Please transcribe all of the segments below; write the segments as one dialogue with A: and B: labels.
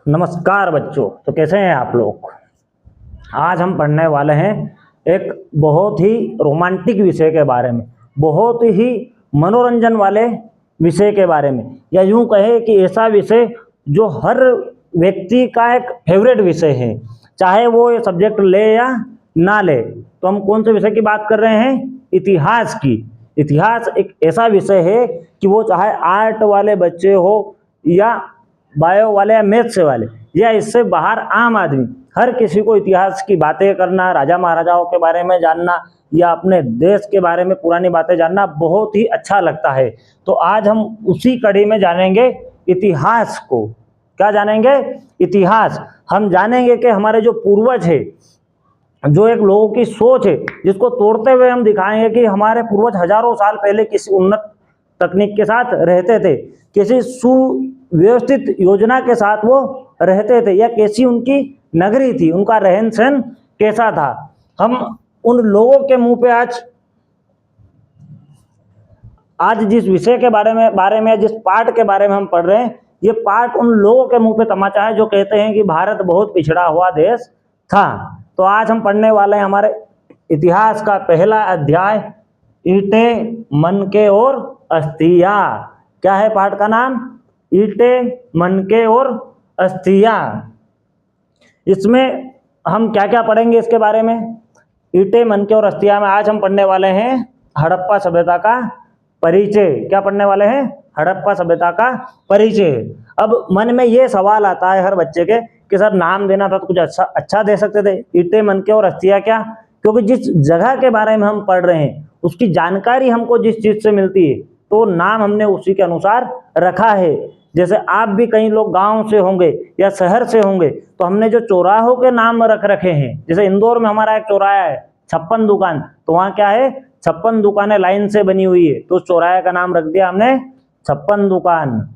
A: नमस्कार बच्चों। तो कैसे हैं आप लोग। आज हम पढ़ने वाले हैं एक बहुत ही रोमांटिक विषय के बारे में, बहुत ही मनोरंजन वाले विषय के बारे में, या यूं कहें कि ऐसा विषय जो हर व्यक्ति का एक फेवरेट विषय है, चाहे वो ये सब्जेक्ट ले या ना ले। तो हम कौन से विषय की बात कर रहे हैं? इतिहास की। इतिहास एक ऐसा विषय है कि वो चाहे आर्ट वाले बच्चे हो या बायो वाले या मैथ्स वाले या इससे बाहर आम आदमी, हर किसी को इतिहास की बातें करना, राजा महाराजाओं के बारे में जानना या अपने देश के बारे में पुरानी बातें जानना बहुत ही अच्छा लगता है। तो आज हम उसी कड़ी में जानेंगे इतिहास को। क्या जानेंगे? इतिहास। हम जानेंगे कि हमारे जो पूर्वज है, जो एक लोगों की सोच है, जिसको तोड़ते हुए हम दिखाएंगे कि हमारे पूर्वज हजारों साल पहले किसी उन्नत तकनीक के साथ रहते थे, किसी सुव्यवस्थित योजना के साथ वो रहते थे, या कैसी उनकी नगरी थी, उनका रहन सहन कैसा था। हम उन लोगों के मुंह पे आज जिस विषय के बारे में जिस पाठ के बारे में हम पढ़ रहे हैं, ये पाठ उन लोगों के मुंह पे तमाचा है जो कहते हैं कि भारत बहुत पिछड़ा हुआ देश था। तो आज हम पढ़ने वाले हैं हमारे इतिहास का पहला अध्याय, ईंटें, मनके और अस्थियां। क्या है पाठ का नाम? ईंटें, मनके और अस्थियां। इसमें हम क्या क्या पढ़ेंगे इसके बारे में? ईंटें, मनके और अस्थियां में आज हम पढ़ने वाले हैं हड़प्पा सभ्यता का परिचय। क्या पढ़ने वाले हैं? हड़प्पा सभ्यता का परिचय। अब मन में ये सवाल आता है हर बच्चे के कि सर नाम देना था तो कुछ अच्छा दे सकते थे। ईंटें, मनके और अस्थियां क्या? क्योंकि जिस जगह के बारे में हम पढ़ रहे हैं उसकी जानकारी हमको जिस चीज से मिलती है तो नाम हमने उसी के अनुसार रखा है। जैसे आप भी कई लोग गांव से होंगे या शहर से होंगे, तो हमने जो चौराहों के नाम रख रखे हैं, जैसे इंदौर में हमारा एक चौराहा है 56 दुकान, तो वहाँ क्या है? 56 दुकानें लाइन से बनी हुई है, तो उस चौराहे का नाम रख दिया हमने 56 दुकान।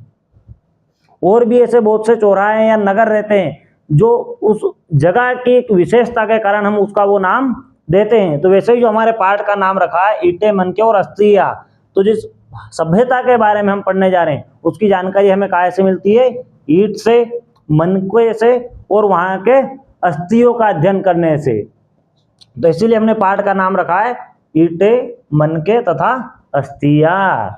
A: और भी ऐसे बहुत से चौराहे या नगर रहते हैं जो उस जगह की एक विशेषता के कारण हम उसका वो नाम देते हैं। तो वैसे ही जो हमारे पाठ का नाम रखा है ईंटें, मनके और अस्थियां, तो जिस सभ्यता के बारे में हम पढ़ने जा रहे हैं उसकी जानकारी हमें कहाँ से मिलती है? ईंट से, मनके से और वहां के अस्थियों का अध्ययन करने से। तो इसीलिए हमने पाठ का नाम रखा है ईंटें, मनके तथा अस्थियां।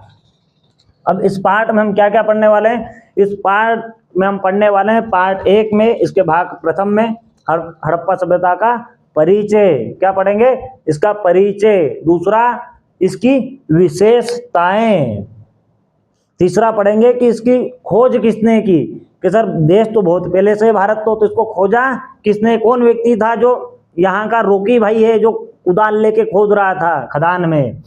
A: अब इस पाठ में हम क्या क्या पढ़ने वाले हैं? इस पाठ में हम पढ़ने वाले हैं पार्ट 1 में, इसके भाग प्रथम में हड़प्पा सभ्यता का परिचय। क्या पढ़ेंगे? इसका परिचय। दूसरा, इसकी विशेषताएं। तीसरा पढ़ेंगे कि इसकी खोज किसने की, कि सर देश तो बहुत पहले से भारत तो इसको खोजा किसने, कौन व्यक्ति था जो यहाँ का रोकी भाई है जो कुदाल लेके खोद रहा था खदान में।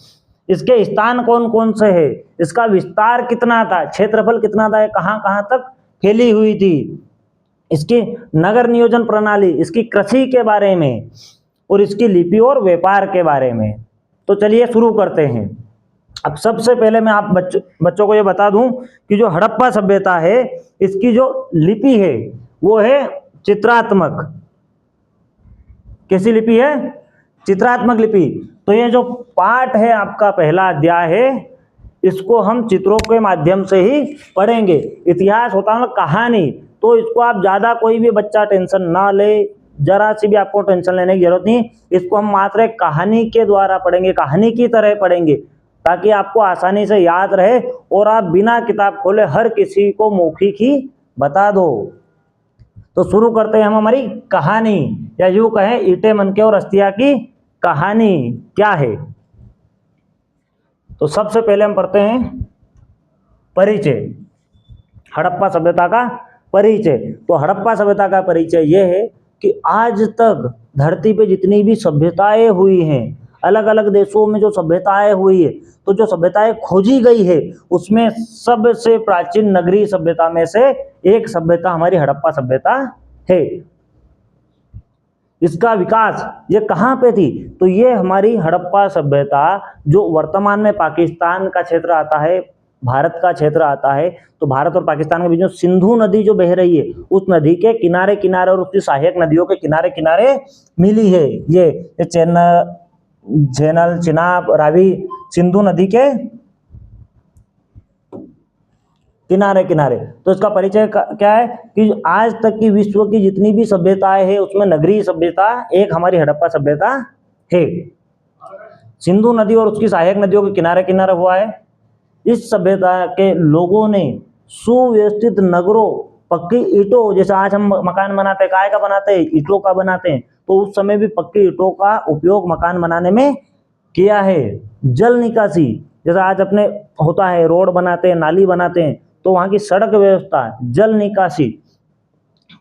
A: इसके स्थान कौन कौन से है, इसका विस्तार कितना था, क्षेत्रफल कितना था, कहाँ कहाँ तक फैली हुई थी, इसकी नगर नियोजन प्रणाली, इसकी कृषि के बारे में और इसकी लिपि और व्यापार के बारे में। तो चलिए शुरू करते हैं। अब सबसे पहले मैं आप बच्चों को ये बता दूं कि जो हड़प्पा सभ्यता है इसकी जो लिपि है वो है चित्रात्मक। कैसी लिपि है? चित्रात्मक लिपि। तो ये जो पाठ है आपका पहला अध्याय है, इसको हम चित्रों के माध्यम से ही पढ़ेंगे। इतिहास होता है कहानी, तो इसको आप ज्यादा कोई भी बच्चा टेंशन ना ले, जरा सी भी आपको टेंशन लेने की जरूरत नहीं। इसको हम मात्र एक कहानी के द्वारा पढ़ेंगे, कहानी की तरह पढ़ेंगे, ताकि आपको आसानी से याद रहे और आप बिना किताब खोले हर किसी को मौखिक ही बता दो। तो शुरू करते हैं हम हमारी कहानी, या यूं कहें ईंटें, मनके और अस्थियां की कहानी क्या है। तो सबसे पहले हम पढ़ते हैं परिचय, हड़प्पा सभ्यता का परिचय। तो हड़प्पा सभ्यता का परिचय यह है कि आज तक धरती पे जितनी भी सभ्यताएं हुई हैं, अलग अलग देशों में जो सभ्यताएं हुई है, तो जो सभ्यताएं खोजी गई है उसमें सबसे प्राचीन नगरीय सभ्यता में से एक सभ्यता हमारी हड़प्पा सभ्यता है। इसका विकास ये कहाँ पे थी? तो ये हमारी हड़प्पा सभ्यता जो वर्तमान में पाकिस्तान का क्षेत्र आता है, भारत का क्षेत्र आता है, तो भारत और पाकिस्तान के बीच में सिंधु नदी जो बह रही है उस नदी के किनारे किनारे और उसकी सहायक नदियों के किनारे किनारे मिली है। ये झेलम, चिनाब, रावी, सिंधु नदी के किनारे किनारे। तो इसका परिचय क्या है कि आज तक की विश्व की जितनी भी सभ्यताएं है उसमें नगरीय सभ्यता एक हमारी हड़प्पा सभ्यता है। सिंधु नदी और उसकी सहायक नदियों के किनारे किनारे हुआ है। इस सभ्यता के लोगों ने सुव्यवस्थित नगरों, पक्की ईंटों, जैसे आज हम मकान बनाते हैं, काय का बनाते हैं, ईंटों का बनाते हैं, तो उस समय भी पक्की ईंटों का उपयोग मकान बनाने में किया है। जल निकासी, जैसे आज अपने होता है रोड बनाते हैं, नाली बनाते हैं, तो वहां की सड़क व्यवस्था, जल निकासी,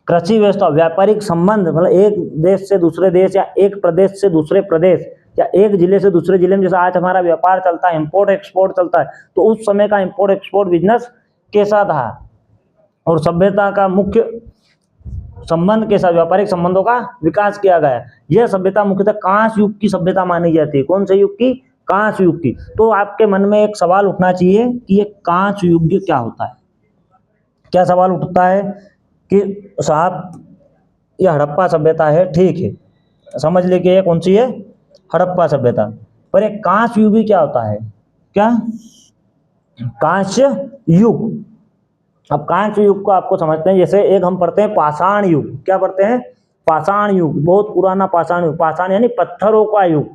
A: कृषि व्यवस्था, व्यापारिक संबंध, मतलब एक देश से दूसरे देश या एक प्रदेश से दूसरे प्रदेश या एक जिले से दूसरे जिले में, जैसे आज हमारा व्यापार चलता है, इंपोर्ट एक्सपोर्ट चलता है, तो उस समय का इंपोर्ट एक्सपोर्ट बिजनेस कैसा था और सभ्यता का मुख्य संबंध के साथ व्यापारिक संबंधों का विकास किया गया। यह सभ्यता मुख्यतः कांस्य युग की सभ्यता मानी जाती है। कौन से युग की? कांस्य युग की। तो आपके मन में एक सवाल उठना चाहिए कि ये कांस्य युग क्या होता है। क्या सवाल उठता है कि साहब यह हड़प्पा सभ्यता है, ठीक है, समझ ले कि ये कौन सी है, हड़प्पा सभ्यता, पर एक कांस्य युग क्या होता है? क्या कांस्य युग? अब कांस्य युग को आपको समझते हैं, जैसे एक हम पढ़ते हैं पाषाण युग। क्या पढ़ते हैं? पाषाण युग, बहुत पुराना पाषाण युग। पाषाण यानी पत्थरों का युग।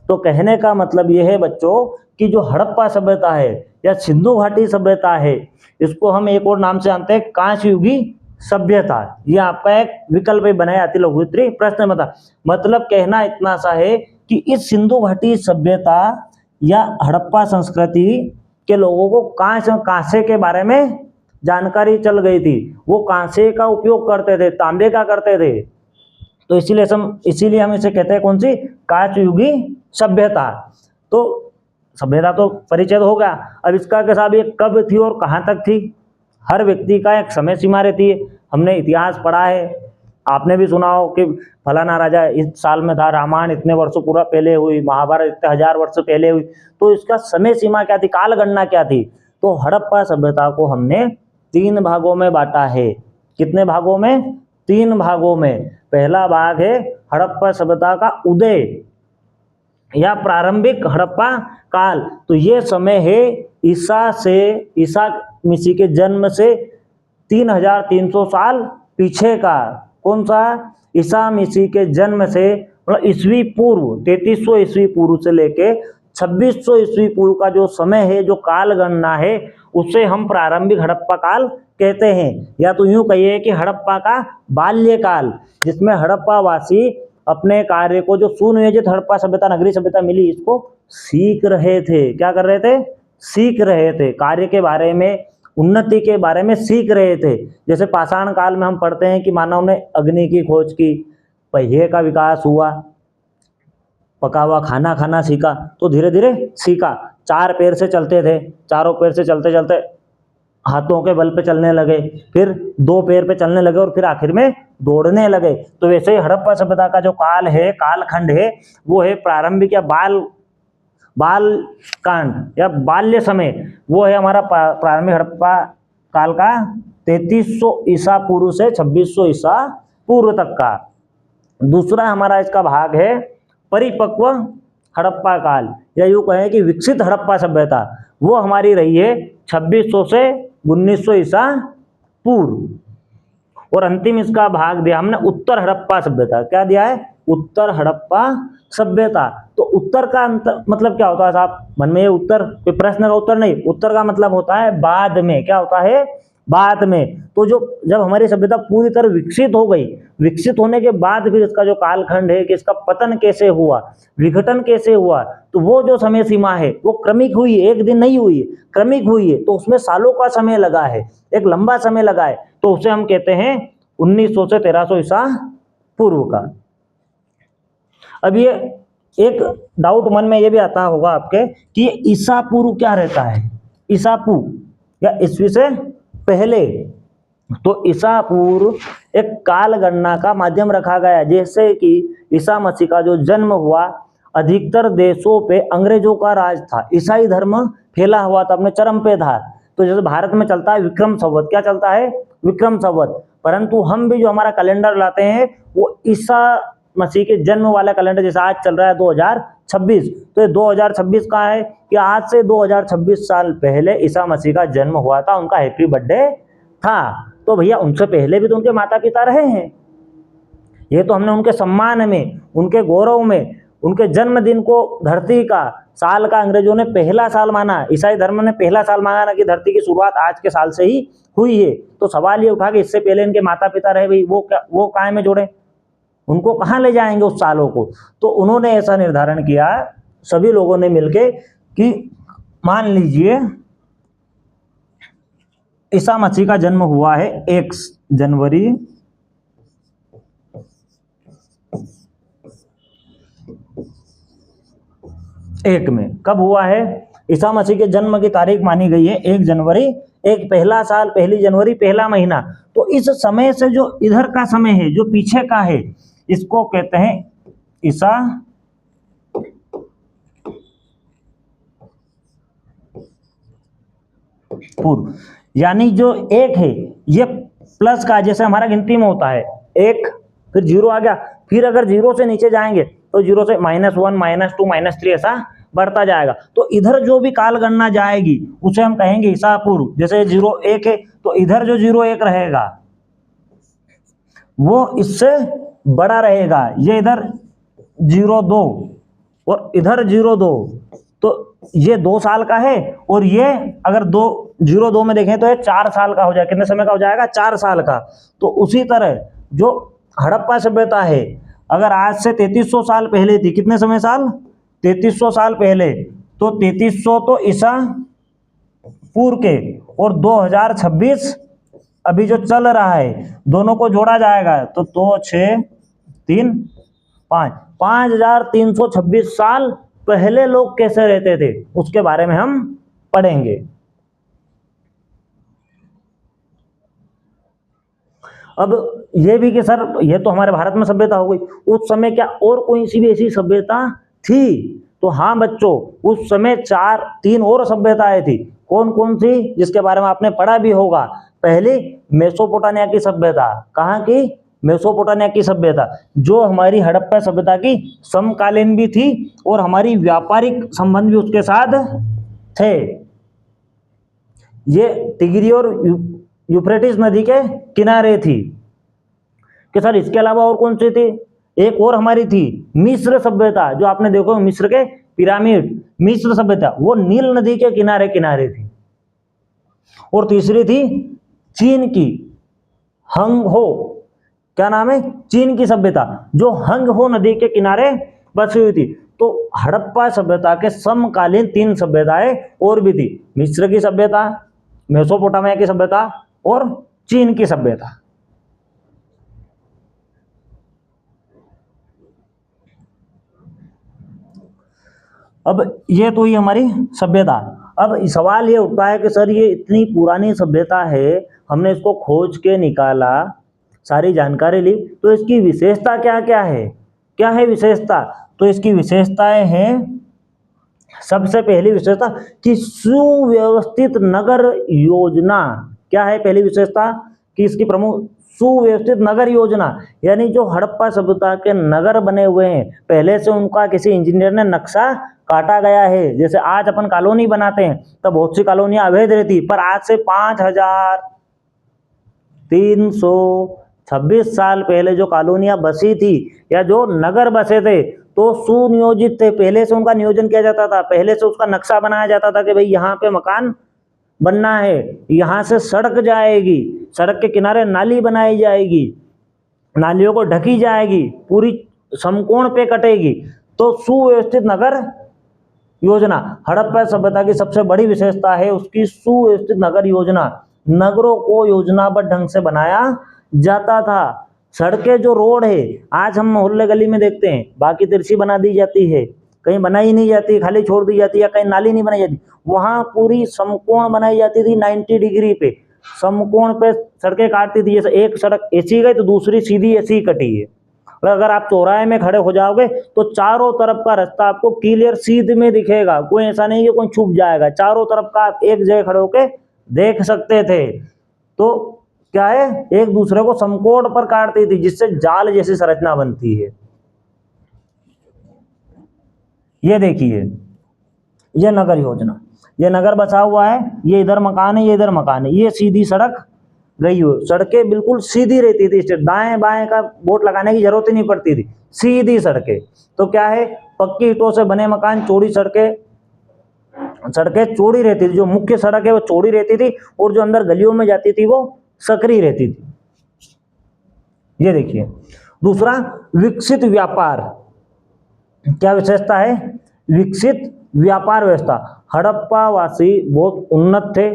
A: तो कहने का मतलब यह है बच्चों कि जो हड़प्पा सभ्यता है या सिंधु घाटी सभ्यता है, इसको हम एक और नाम से जानते हैं कांस्य युगी सभ्यता। ये आपका एक विकल्प बनाए आती लघुत्तरी प्रश्न में था। मतलब कहना इतना सा है कि इस सिंधु घाटी सभ्यता या हड़प्पा संस्कृति के लोगों को कांसे के बारे में जानकारी चल गई थी। वो कांसे का उपयोग करते थे, तांबे का करते थे। तो इसीलिए हम इसे कहते हैं कौन सी? कांस्य युगी सभ्यता। तो सभ्यता तो परिचय हो गया। अब इसका के साथ ये कब थी और कहाँ तक थी? हर व्यक्ति का एक समय सीमा रहती है। हमने इतिहास पढ़ा है, आपने भी सुना हो कि फलाना राजा इस साल में था, रामायण इतने वर्षों पूरा पहले हुई, महाभारत इतने हजार वर्ष पहले हुई। तो इसका समय सीमा क्या थी, काल गणना क्या थी? तो हड़प्पा सभ्यता को हमने 3 भागों में बांटा है। कितने भागों में? 3 भागों में। पहला भाग है हड़प्पा सभ्यता का उदय या प्रारंभिक हड़प्पा काल। तो ये समय है ईसा मसीह के जन्म से 3300 साल पीछे का। कौन सा? ईसा मसीह के जन्म से मतलब ईस्वी पूर्व 3300 ईस्वी पूर्व से लेके 2600 ईस्वी पूर्व का जो समय है, जो काल गणना है, उसे हम प्रारंभिक हड़प्पा काल कहते हैं। या तो यूं कहिए कि हड़प्पा का बाल्यकाल, जिसमें हड़प्पा वासी अपने कार्य को, जो सुनियोजित हड़प्पा सभ्यता, नगरीय सभ्यता मिली, इसको सीख रहे थे। क्या कर रहे थे? सीख रहे थे। कार्य के बारे में, उन्नति के बारे में सीख रहे थे। जैसे पाषाण काल में हम पढ़ते हैं कि मानव ने अग्नि की खोज की, पहिए का विकास हुआ, पका हुआ खाना खाना सीखा, तो धीरे धीरे सीखा। 4 पैर से चलते थे, चारों पैर से चलते चलते हाथों के बल पे चलने लगे, फिर 2 पैर पे चलने लगे और फिर आखिर में दौड़ने लगे। तो वैसे ही हड़प्पा सभ्यता का जो काल है, कालखंड है, वो है प्रारंभिक या बाल कांड या बाल्य समय। वो है हमारा प्रारंभिक हड़प्पा काल का 3300 ईसा पूर्व से 2600 ईसा पूर्व तक का। दूसरा हमारा इसका भाग है परिपक्व हड़प्पा काल, या यूं कहें कि विकसित हड़प्पा सभ्यता। वो हमारी रही है 2600 से 1900 ईसा पूर्व। और अंतिम इसका भाग दिया हमने उत्तर हड़प्पा सभ्यता। क्या दिया है? उत्तर हड़प्पा सभ्यता। तो उत्तर का मतलब क्या होता है साहब? मन में ये उत्तर, कोई प्रश्न का उत्तर नहीं, उत्तर का मतलब होता है बाद में। क्या होता है? बाद में। तो जब हमारी सभ्यता पूरी तरह विकसित हो गई, विकसित होने के बाद फिर इसका जो कालखंड है कि इसका पतन कैसे हुआ, विघटन कैसे हुआ, तो वो जो समय सीमा है वो क्रमिक हुई है, एक दिन नहीं हुई है, क्रमिक हुई है। तो उसमें सालों का समय लगा है, एक लंबा समय लगा है। तो उसे हम कहते हैं 1900 से 1300 ईसा पूर्व का। अब ये एक डाउट मन में ये भी आता होगा आपके कि ईसा पूर्व क्या रहता है? ईसा पूर्व या ईस्वी से पहले। तो ईसा पूर्व एक काल गणना का माध्यम रखा गया। जैसे कि ईसा मसीह का जो जन्म हुआ, अधिकतर देशों पे अंग्रेजों का राज था, ईसाई धर्म फैला हुआ था, अपने चरम पे था। तो जैसे भारत में चलता है विक्रम संवत, क्या चलता है? विक्रम संवत। परंतु हम भी जो हमारा कैलेंडर लाते हैं वो ईसा मसीह के जन्म वाला कैलेंडर, जैसे आज चल रहा है 2026, तो ये 2026 का है कि आज से 2026 साल पहले ईसा मसीह का जन्म हुआ था, उनका हैप्पी बर्थडे था। तो भैया उनसे पहले भी तो उनके माता पिता रहे हैं। ये तो हमने उनके सम्मान में, उनके गौरव में, उनके जन्मदिन को धरती का साल का अंग्रेजों ने पहला साल माना, ईसाई धर्म ने पहला साल माना ना कि धरती की शुरुआत आज के साल से ही हुई है। तो सवाल ये उठा कि इससे पहले इनके माता पिता रहे, भाई वो काय में जोड़े, उनको कहाँ ले जाएंगे उस सालों को। तो उन्होंने ऐसा निर्धारण किया सभी लोगों ने मिलके कि मान लीजिए ईसा मसीह का जन्म हुआ है 1 जनवरी 1 में। कब हुआ है? ईसा मसीह के जन्म की तारीख मानी गई है 1 जनवरी, एक पहला साल, पहली जनवरी, पहला महीना। तो इस समय से जो इधर का समय है, जो पीछे का है, इसको कहते हैं ईसा पूर्व। यानी जो 1 है ये प्लस का, जैसे हमारा गिनती में होता है 1 फिर 0 आ गया, फिर अगर 0 से नीचे जाएंगे तो 0 से -1 -2 -3 ऐसा बढ़ता जाएगा। तो इधर जो भी काल गणना जाएगी उसे हम कहेंगे ईसा पूर्व। जैसे 0 1 है तो इधर जो 0 1 रहेगा वो इससे बड़ा रहेगा। ये इधर 0 2 और इधर 0 2, तो ये 2 साल का है, और ये अगर 0 2 में देखें तो ये 4 साल का हो जाएगा। कितने समय का हो जाएगा? 4 साल का। तो उसी तरह जो हड़प्पा सभ्यता है, अगर आज से 3300 साल पहले थी, कितने समय साल? 3300 साल पहले, तो 3300 तो ईसा पूर्व के, और 2026 अभी जो चल रहा है, दोनों को जोड़ा जाएगा तो 2 6 3 5 5326 साल पहले लोग कैसे रहते थे उसके बारे में हम पढ़ेंगे। अब ये भी कि सर ये तो हमारे भारत में सभ्यता हो गई, उस समय क्या और कोई सी भी ऐसी सभ्यता थी? तो हाँ बच्चों, उस समय 3 और सभ्यताएं थी। कौन कौन सी? जिसके बारे में आपने पढ़ा भी होगा। पहली मेसोपोटामिया की सभ्यता। कहाँ की? मेसोपोटामिया की सभ्यता, जो हमारी हड़प्पा सभ्यता की समकालीन भी थी और हमारी व्यापारिक संबंध भी उसके साथ थे। ये तिग्री और यूफ्रेटिस नदी के किनारे थी। कि सर इसके अलावा और कौन सी थी? एक और हमारी थी मिस्र सभ्यता, जो आपने देखो मिस्र के पिरामिड, मिस्र सभ्यता, वो नील नदी के किनारे किनारे थी। और तीसरी थी चीन की हंग हो, क्या नाम है? चीन की सभ्यता, जो हंग हो नदी के किनारे बसी हुई थी। तो हड़प्पा सभ्यता के समकालीन 3 सभ्यताएं और भी थी। मिस्र की सभ्यता, मेसोपोटामिया की सभ्यता और चीन की सभ्यता। अब ये तो ही हमारी सभ्यता। अब सवाल ये उठता है कि सर ये इतनी पुरानी सभ्यता है, हमने इसको खोज के निकाला, सारी जानकारी ली, तो इसकी विशेषता क्या क्या है? क्या है विशेषता? तो इसकी विशेषताएं हैं, सबसे पहली विशेषता कि सुव्यवस्थित नगर योजना। क्या है पहली विशेषता? कि इसकी प्रमुख सुव्यवस्थित नगर योजना, यानी जो हड़प्पा सभ्यता के नगर बने हुए हैं, पहले से उनका किसी इंजीनियर ने नक्शा काटा गया है। जैसे आज अपन कॉलोनी बनाते हैं, तब बहुत सी कॉलोनियां अवैध रहती, पर आज से 5326 साल पहले जो कॉलोनियां बसी थी या जो नगर बसे थे, तो सुनियोजित थे। पहले से उनका नियोजन किया जाता था, पहले से उसका नक्शा बनाया जाता था कि भाई यहाँ पे मकान बनना है, यहाँ से सड़क जाएगी, सड़क के किनारे नाली बनाई जाएगी, नालियों को ढकी जाएगी, पूरी समकोण पे कटेगी। तो सुव्यवस्थित नगर योजना हड़प्पा सभ्यता की सबसे बड़ी विशेषता है, उसकी सुव्यवस्थित नगर योजना। नगरों को योजनाबद्ध ढंग से बनाया जाता था। सड़कें जो रोड है आज हम मोहल्ले गली में देखते हैं, बाकी तिरछी बना दी जाती है, कहीं बनाई नहीं जाती, खाली छोड़ दी जाती है, या कहीं नाली नहीं बनाई जाती, वहां पूरी समकोण बनाई जाती थी 90 डिग्री पे, समकोण पे सड़कें काटती थी। जैसे एक सड़क ऐसी गई तो दूसरी सीधी ऐसी कटी है। अगर आप चौराहे में खड़े हो जाओगे तो चारों तरफ का रास्ता आपको क्लियर सीध में दिखेगा, कोई ऐसा नहीं है कोई छुप जाएगा, चारों तरफ का आप एक जगह खड़े होके देख सकते थे। तो क्या है, एक दूसरे को समकोण पर काटती थी, जिससे जाल जैसी संरचना बनती है। ये देखिए, ये नगर योजना, ये नगर बसा हुआ है, ये इधर मकान है, ये इधर मकान है, ये सीधी सड़क गई हो, सड़कें बिल्कुल सीधी रहती थी, दाएं बाएं का बोर्ड लगाने की जरूरत ही नहीं पड़ती थी, सीधी सड़कें। तो क्या है, पक्की ईंटों से बने मकान, चौड़ी सड़कें, सड़कें चौड़ी रहती थी, जो मुख्य सड़क है वो चौड़ी रहती थी, और जो अंदर गलियों में जाती थी वो सकरी रहती थी। ये देखिए। दूसरा, विकसित व्यापार, क्या विशेषता है, विकसित व्यापार व्यवस्था। हड़प्पा वासी बहुत उन्नत थे,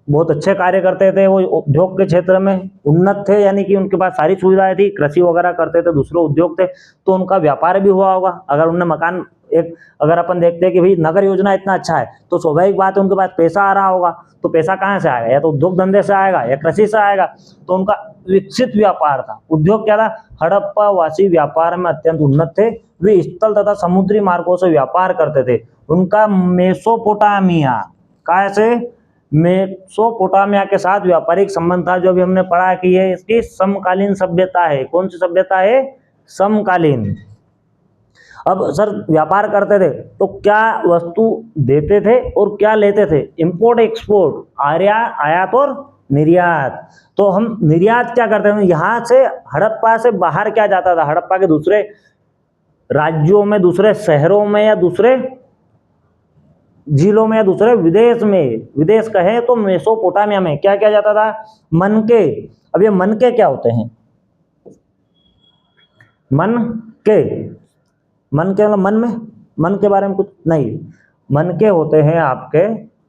A: बहुत अच्छे कार्य करते थे, वो उद्योग के क्षेत्र में उन्नत थे, यानी कि उनके पास सारी सुविधाएं थी, कृषि वगैरह करते थे, दूसरे उद्योग थे, तो उनका व्यापार भी हुआ होगा। अगर उन्हें मकान, एक अगर अपन देखते हैं कि भाई नगर योजना इतना अच्छा है, तो स्वाभाविक बात है उनके पास पैसा आ रहा होगा, तो पैसा कहाँ से आएगा, या तो उद्योग धंधे से आएगा या कृषि से आएगा। तो उनका विकसित व्यापार था। उद्योग क्या था, हड़प्पा वासी व्यापार में अत्यंत उन्नत थे, वे स्थल तथा समुद्री मार्गों से व्यापार करते थे। उनका मेसोपोटामिया, कैसे, मेसोपोटामिया के साथ व्यापारिक संबंध था, जो भी हमने पढ़ा कि ये इसकी समकालीन सभ्यता है। कौन सी सभ्यता है, समकालीन। अब सर व्यापार करते थे तो क्या वस्तु देते थे और क्या लेते थे, इंपोर्ट एक्सपोर्ट, आयात और निर्यात। तो हम निर्यात क्या करते थे, यहाँ से हड़प्पा से बाहर क्या जाता था, हड़प्पा के दूसरे राज्यों में, दूसरे शहरों में, या दूसरे जिलों में, या दूसरे विदेश में, विदेश कहे तो मेसोपोटामिया में क्या क्या जाता था, मनके। अब ये मनके क्या होते हैं, मनके, मन के मतलब मन में, मन के बारे में कुछ नहीं, मनके होते हैं आपके,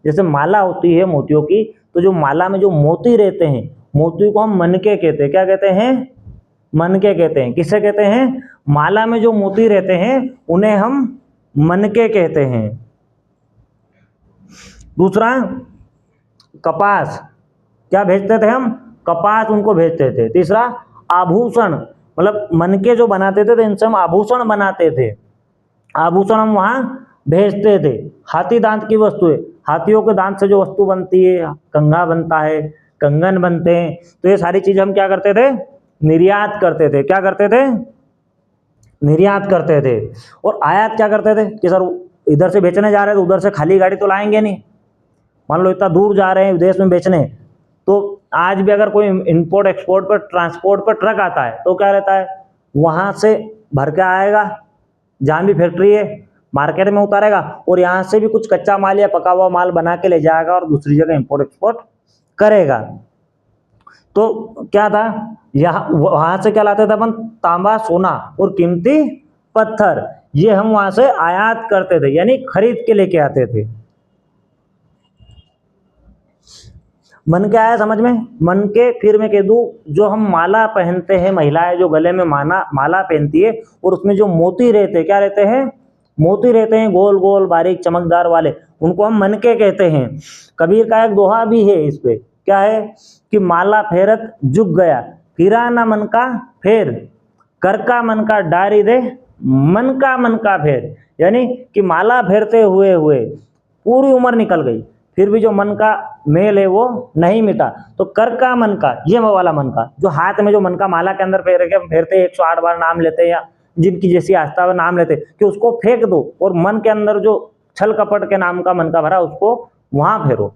A: जैसे माला होती है मोतियों की, तो जो माला में जो मोती रहते हैं, मोती को हम मनके कहते हैं। क्या कहते हैं, मनके कहते हैं। किसे कहते हैं, माला में जो मोती रहते हैं उन्हें हम मनके कहते हैं। दूसरा, कपास, क्या भेजते थे हम, कपास उनको भेजते थे। तीसरा, आभूषण, मतलब मनके जो बनाते थे तो इनसे हम आभूषण बनाते थे, आभूषण हम वहां भेजते थे। हाथी दांत की वस्तुएं, हाथियों के दांत से जो वस्तु बनती है, कंघा बनता है, कंगन बनते हैं, तो ये सारी चीजें हम क्या करते थे, निर्यात करते थे। क्या करते थे, निर्यात करते थे। और आयात क्या करते थे कि सर इधर से बेचने जा रहे हैं तो उधर से खाली गाड़ी तो लाएंगे नहीं, मान लो इतना दूर जा रहे हैं विदेश में बेचने, तो आज भी अगर कोई इंपोर्ट एक्सपोर्ट पर, ट्रांसपोर्ट पर ट्रक आता है तो क्या रहता है, वहां से भर के आएगा, जहाँ भी फैक्ट्री है मार्केट में उतारेगा, और यहाँ से भी कुछ कच्चा माल या पका हुआ माल बना के ले जाएगा और दूसरी जगह इंपोर्ट एक्सपोर्ट करेगा। तो क्या था, यहाँ वहां से क्या लाते थे अपन, तांबा, सोना और कीमती पत्थर, ये हम वहां से आयात करते थे, यानी खरीद के लेके आते थे। मन क्या है समझ में, मन के, फिर मैं कह दूं, जो हम माला पहनते हैं, महिलाएं जो गले में माला पहनती है, और उसमें जो मोती रहते हैं, क्या रहते हैं, मोती रहते हैं, गोल गोल बारीक चमकदार वाले, उनको हम मनके कहते हैं। कबीर का एक दोहा भी है इस पे, क्या है कि माला फेरत जुग गया, फिरा ना मन का फेर, कर का मन का डारी दे, मन का फेर। यानी कि माला फेरते हुए हुए पूरी उम्र निकल गई, फिर भी जो मन का मेल है वो नहीं मिटा, तो कर का मन का, ये वाला मन का, जो हाथ में जो मन का माला के अंदर फेरते 108 बार नाम लेते हैं, या जिनकी जैसी आस्था है नाम लेते, कि उसको फेंक दो, और मन के अंदर जो छल कपट के नाम का मन का भरा, उसको वहां फेरो,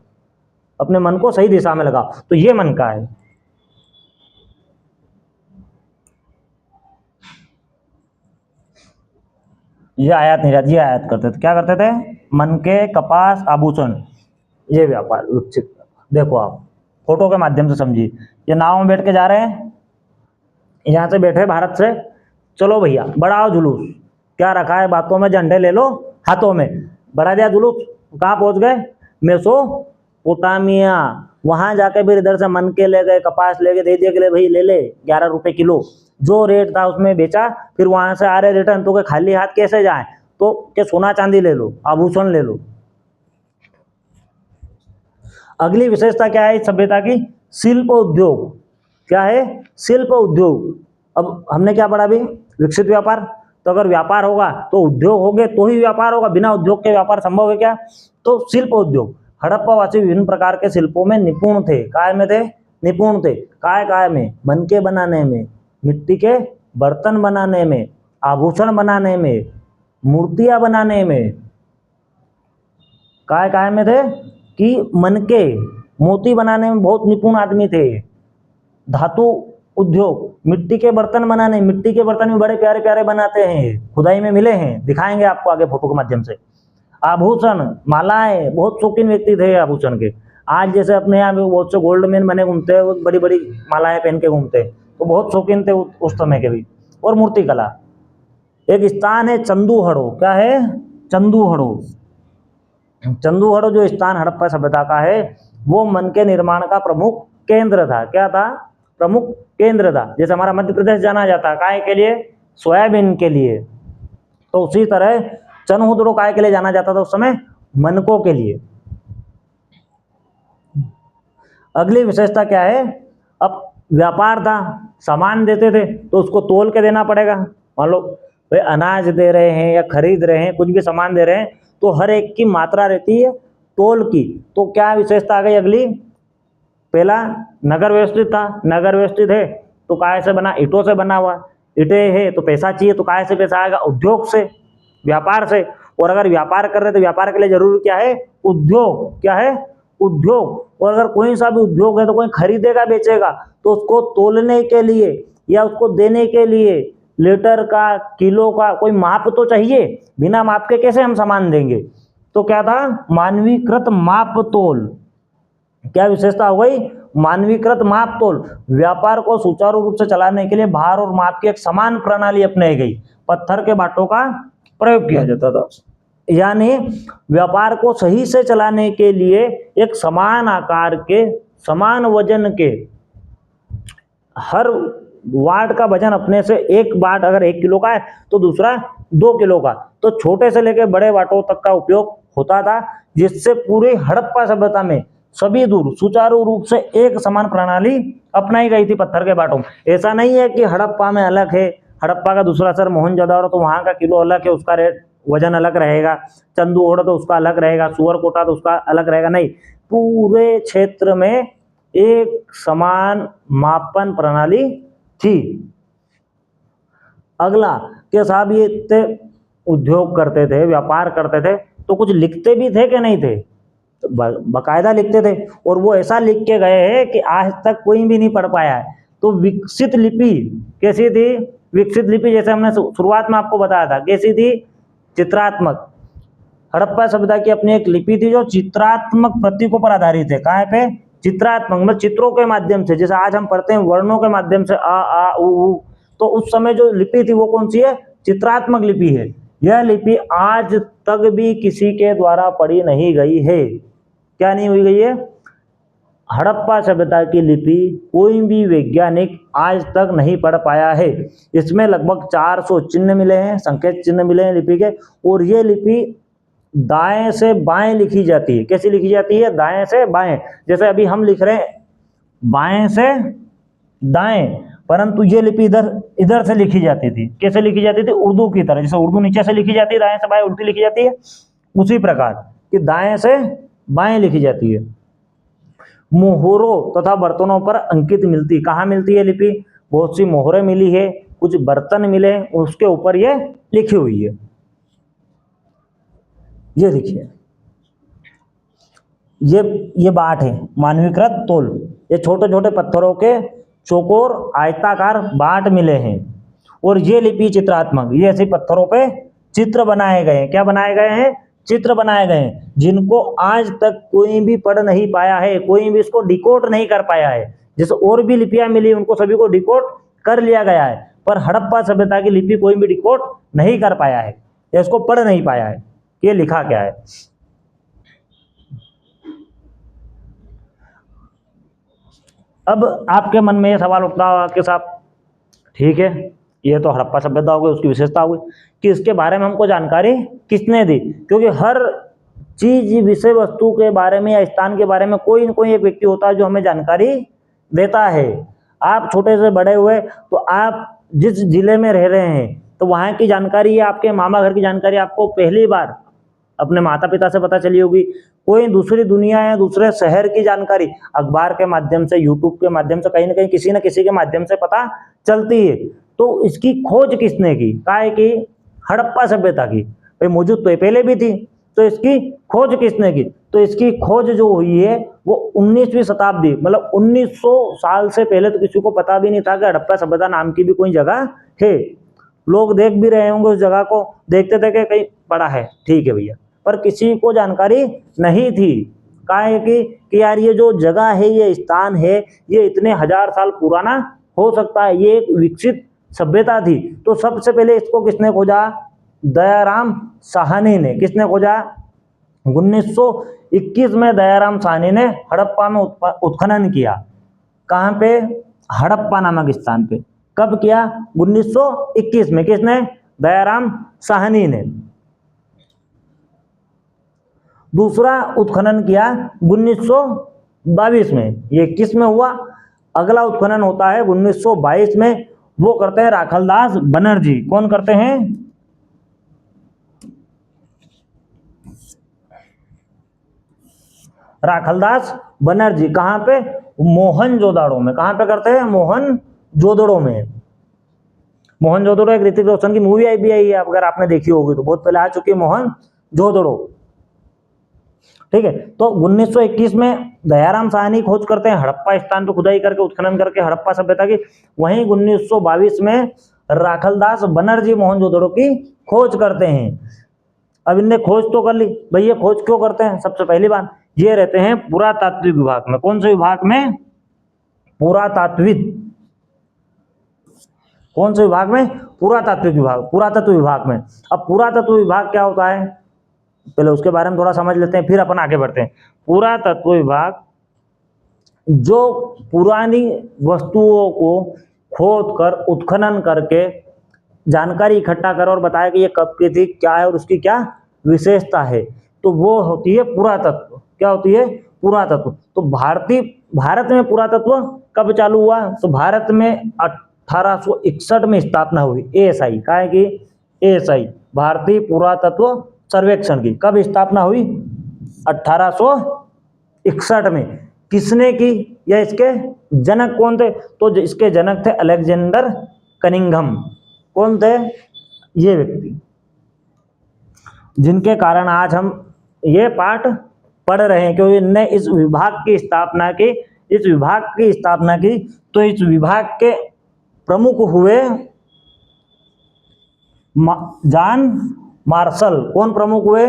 A: अपने मन को सही दिशा में लगाओ, तो ये मन का है। ये आयात निर्यात, ये आयात करते थे, क्या करते थे, मन के, कपास, आभूषण, ये व्यापार विकसित। देखो आप फोटो के माध्यम से समझिए, ये नाव में बैठ के जा रहे हैं, यहाँ से बैठे भारत से, चलो भैया बढ़ाओ जुलूस, क्या रखा है बातों में, झंडे ले लो हाथों में, बढ़ा दिया जुलूस, कहाँ पहुंच गए, मेसोपोटामिया। वहां जाके फिर इधर से मन के ले गए, कपास ले गए, दे दिया कि भाई ले ले 11 रुपए किलो, जो रेट था उसमें बेचा, फिर वहां से आ रहे रिटर्न, तो खाली हाथ कैसे जाए, तो क्या सोना चांदी ले लो, आभूषण ले लो। अगली विशेषता क्या है इस सभ्यता की, शिल्प उद्योग। क्या है, शिल्प उद्योग। अब हमने क्या पढ़ा अभी, विकसित व्यापार, तो अगर व्यापार होगा तो उद्योग होंगे, तो ही व्यापार होगा, बिना उद्योग के व्यापार संभव है क्या, तो शिल्प उद्योग। हड़प्पा वासी विभिन्न प्रकार के शिल्पों में निपुण थे, काय में थे, निपुण थे, काय में, मनके बनाने में, मिट्टी के बर्तन बनाने में, आभूषण बनाने में, मूर्तियां बनाने में। काय में थे कि मनके, मोती बनाने में बहुत निपुण आदमी थे। धातु उद्योग, मिट्टी के बर्तन बनाने, मिट्टी के बर्तन भी बड़े प्यारे प्यारे बनाते हैं, खुदाई में मिले हैं, दिखाएंगे आपको आगे फोटो के माध्यम से। आभूषण, मालाएं, बहुत शौकीन व्यक्ति थे आभूषण के। आज जैसे अपने यहाँ भी बहुत से गोल्ड मैन बने घूमते हैं, वो बड़ी बड़ी मालाएं पहन के घूमते हैं, तो बहुत शौकीन थे उस समय के भी। और मूर्ति कला। एक स्थान है चंदूहड़ो, क्या है? चंदूहड़ो। चंदूहड़ो जो स्थान हड़प्पा सभ्यता का है, वो मन के निर्माण का प्रमुख केंद्र था। क्या था? प्रमुख केंद्र था। जैसे हमारा मध्य प्रदेश जाना जाता है काय के लिए? सोयाबीन के लिए, तो उसी तरह चंदूहड़ो काय के लिए जाना जाता था उस समय? मनकों के लिए। अगली विशेषता क्या है? अब व्यापार था, सामान देते थे तो उसको तोल के देना पड़ेगा। मान लो भाई अनाज दे रहे हैं या खरीद रहे हैं, कुछ भी सामान दे रहे हैं, तो हर एक की मात्रा रहती है तोल की। तो क्या विशेषता आ गई अगली? पहला नगर व्यवस्थित था, नगर व्यवस्थित है तो काय से बना? ईंटों से बना हुआ। ईंटें है तो पैसा चाहिए, तो काय से पैसा आएगा? उद्योग से, व्यापार से। और अगर व्यापार कर रहे तो व्यापार के लिए जरूरी क्या है? उद्योग। क्या है? उद्योग। और अगर कोई सा भी उद्योग है तो कोई खरीदेगा बेचेगा, तो उसको तोलने के लिए या उसको देने के लिए लीटर का, किलो का कोई माप तो चाहिए। बिना माप के कैसे हम सामान देंगे? तो क्या था? मानवीकृत माप तोल। क्या विशेषता हो गई? मानवीकृत माप तोल। व्यापार को सुचारू रूप से चलाने के लिए भार और माप की एक समान प्रणाली अपनाई गई। पत्थर के बाटों का प्रयोग किया जाता था, यानी व्यापार को सही से चलाने के लिए एक समान आकार के, समान वजन के, हर वाट का वजन अपने से, एक वाट अगर 1 किलो का है तो दूसरा 2 किलो का, तो छोटे से लेकर बड़े वाटों तक का उपयोग होता था, जिससे पूरी हड़प्पा सभ्यता में सभी दूर सुचारू रूप से एक समान प्रणाली अपनाई गई थी पत्थर के बाटों में। ऐसा नहीं है कि हड़प्पा में अलग है, हड़प्पा का दूसरा शहर मोहनजोदड़ो तो वहां का किलो अलग है, उसका रेट वजन अलग रहेगा, चंदूहड़ो तो उसका अलग रहेगा, सुअरकोटा तो उसका अलग रहेगा। नहीं, पूरे क्षेत्र में एक समान मापन प्रणाली थी। अगला कि साहब ये इतने उद्योग करते थे, व्यापार करते थे, तो कुछ लिखते भी थे कि नहीं थे? तो बाकायदा लिखते थे, और वो ऐसा लिख के गए हैं कि आज तक कोई भी नहीं पढ़ पाया है। तो विकसित लिपि कैसी थी? विकसित लिपि जैसे हमने शुरुआत में आपको बताया था, कैसी थी? चित्रात्मक। हड़प्पा सभ्यता की अपनी एक लिपि थी जो चित्रात्मक प्रतीकों पर आधारित है। कहाँ पे? चित्रात्मक, मतलब चित्रों के माध्यम से। जैसे आज हम पढ़ते हैं वर्णों के माध्यम से, आ आ उ, तो उस समय जो लिपि थी वो कौन सी है? चित्रात्मक लिपि है। यह लिपि आज तक भी किसी के द्वारा पढ़ी नहीं गई है। क्या नहीं हुई गई है? हड़प्पा सभ्यता की लिपि कोई भी वैज्ञानिक आज तक नहीं पढ़ पाया है। इसमें लगभग 400 चिन्ह मिले हैं, संकेत चिन्ह मिले हैं लिपि के, और ये लिपि दाएं से बाएं लिखी जाती है। कैसी लिखी जाती है? दाएं से बाएं। जैसे अभी हम लिख रहे हैं बाएं से दाएं, परंतु ये लिपि इधर से लिखी जाती थी। कैसे लिखी जाती थी? उर्दू की तरह। जैसे उर्दू नीचे से लिखी जाती है, दाएं से बाएं उल्टी लिखी जाती है, उसी प्रकार कि दाएं से बाएं लिखी जाती है। मोहरों तथा बर्तनों पर अंकित मिलती। कहाँ मिलती है लिपि? बहुत सी मोहरें मिली है, कुछ बर्तन मिले, उसके ऊपर ये लिखी हुई है। ये देखिए, ये बाट है, मानवीकृत तोल। ये छोटे छोटे पत्थरों के चौकोर आयताकार बाट मिले हैं, और ये लिपि चित्रात्मक। ये ऐसे पत्थरों पे चित्र बनाए गए हैं। क्या बनाए गए हैं? चित्र बनाए गए हैं, जिनको आज तक कोई भी पढ़ नहीं पाया है, कोई भी इसको डिकोड नहीं कर पाया है। जैसे और भी लिपियां मिली, उनको सभी को डिकोड कर लिया गया है, पर हड़प्पा सभ्यता की लिपि कोई भी डिकोड नहीं कर पाया है या इसको पढ़ नहीं पाया है कि ये लिखा क्या है। अब आपके मन में ये सवाल उठता होगा कि साहब ठीक है, ये तो हड़प्पा सभ्यता हो गई, उसकी विशेषता हो गई, कि इसके बारे में हमको जानकारी किसने दी? क्योंकि हर चीज, विषय वस्तु के बारे में या स्थान के बारे में कोई न कोई एक व्यक्ति होता है जो हमें जानकारी देता है। आप छोटे से बड़े हुए तो आप जिस जिले में रह रहे हैं तो वहाँ की जानकारी या आपके मामा घर की जानकारी आपको पहली बार अपने माता पिता से पता चली होगी। कोई दूसरी दुनिया या दूसरे शहर की जानकारी अखबार के माध्यम से, यूट्यूब के माध्यम से, कहीं ना कहीं किसी न किसी के माध्यम से पता चलती है। तो इसकी खोज किसने की? काहे की हड़प्पा सभ्यता की। भाई मौजूद तो ये पहले भी थी, तो इसकी खोज किसने की? तो इसकी खोज जो हुई है वो 19वीं शताब्दी, मतलब 1900 साल से पहले तो किसी को पता भी नहीं था कि हड़प्पा सभ्यता नाम की भी कोई जगह है। लोग देख भी रहे होंगे उस जगह को, देखते थे कि कहीं पड़ा है, ठीक है भैया, पर किसी को जानकारी नहीं थी काहे कि यार ये जो जगह है, ये स्थान है, ये इतने हजार साल पुराना हो सकता है, ये एक विकसित सभ्यता थी। तो सबसे पहले इसको किसने खोजा? दयाराम साहनी ने। किसने खोजा? 1921 में दयाराम साहनी ने हड़प्पा में उत्खनन किया। कहाँ पे? हड़प्पा नामक स्थान पे। कब किया? 1921 में। किसने? दयाराम साहनी ने। दूसरा उत्खनन किया 1922 में। ये किस में हुआ? अगला उत्खनन होता है 1922 में। वो करते हैं राखलदास बनर्जी। कौन करते हैं? राखलदास बनर्जी। कहां पे? मोहनजोदड़ो में। कहां पे करते हैं? मोहनजोदड़ो में। मोहनजोदड़ो एक ऋतिक रोशन की मूवी आई भी आई है, अगर आपने देखी होगी तो, बहुत पहले आ चुकी है मोहनजोदड़ो। ठीक है, तो 1921 में दयाराम साहनी खोज करते हैं हड़प्पा स्थान पर, खुदाई करके उत्खनन करके हड़प्पा सभ्यता की। वहीं 1922 में राखलदास बनर्जी मोहनजोदड़ो की खोज करते हैं। अब इनने खोज तो कर ली, भैया खोज क्यों करते हैं? सबसे पहली बात, ये रहते हैं पुरातात्विक विभाग में। कौन से विभाग में? पुरातात्विक। कौन से विभाग में? पुरातात्विक विभाग, पुरातत्व विभाग में। अब पुरातत्व विभाग क्या होता है, पहले उसके बारे में थोड़ा समझ लेते हैं, फिर अपन आगे बढ़ते हैं। पुरातत्व विभाग जो पुरानी वस्तुओं को खोद कर उत्खनन करके जानकारी इकट्ठा कर और बताया कि ये कब की थी, क्या है और उसकी क्या विशेषता है, तो वो होती है पुरातत्व। क्या होती है? पुरातत्व। तो भारत में पुरातत्व कब चालू हुआ? तो भारत में 1861 में स्थापना हुई एएसआई। क्या है कि एएसआई, भारतीय पुरातत्व सर्वेक्षण की। कब स्थापना हुई? 1861 में। किसने की? या इसके जनक कौन थे? तो इसके जनक थे अलेक्जेंडर कनिंघम। कौन थे? ये व्यक्ति, जिनके कारण आज हम ये पाठ पढ़ रहे हैं, क्योंकि इनने इस विभाग की स्थापना की। इस विभाग की स्थापना की तो इस विभाग के प्रमुख हुए जॉन मार्शल। कौन प्रमुख हुए?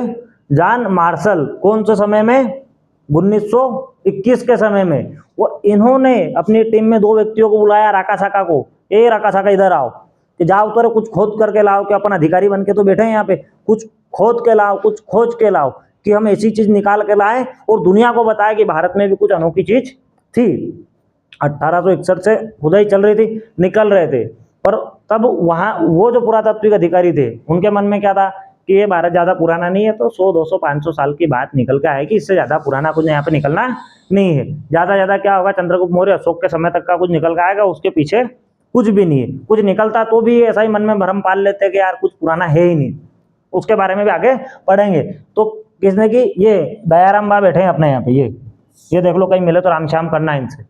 A: John Marshall. कौन से समय में? 1921 के समय में। वो इन्होंने अपनी टीम में 2 व्यक्तियों को बुलाया, राकासाका को। ए राकासाका इधर आओ, कि जाओ तो कुछ खोद करके लाओ, कि अपन अधिकारी बन के तो बैठे हैं यहाँ पे, कुछ खोद के लाओ, कुछ खोज के लाओ, कि हम ऐसी चीज निकाल के लाए और दुनिया को बताए कि भारत में भी कुछ अनोखी चीज थी। 1861 से खुदाई चल रही थी, निकल रहे थे, पर तब वहां वो जो पुरातात्विक अधिकारी थे उनके मन में क्या था कि ये भारत ज्यादा पुराना नहीं है, तो 100, 200, 500 साल की बात निकल के आएगी, इससे ज्यादा पुराना कुछ यहाँ पे निकलना नहीं है। ज्यादा क्या होगा, चंद्रगुप्त मौर्य, अशोक के समय तक का कुछ निकल के आएगा, उसके पीछे कुछ भी नहीं है। कुछ निकलता तो भी ऐसा ही मन में भ्रम पाल लेते कि यार कुछ पुराना है ही नहीं। उसके बारे में भी आगे पढ़ेंगे। तो किसने की? ये दयाराम बा बैठे हैं अपने यहाँ पे, ये देख लो, कहीं मिले तो रामश्याम करना इनसे।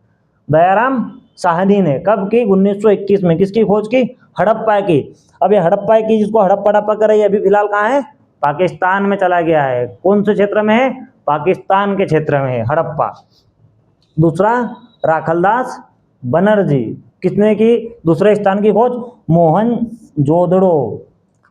A: दयाराम साहनी ने कब की? 1921 में। किसकी खोज की? हड़प्पा की। अब ये हड़प्पा की, जिसको हड़प्पा कर रही है, अभी फिलहाल कहाँ है? पाकिस्तान में चला गया है। कौन से क्षेत्र में है? पाकिस्तान के क्षेत्र में है हड़प्पा। दूसरा, राखलदास बनर्जी। किसने की दूसरे स्थान की खोज? मोहनजोदड़ो।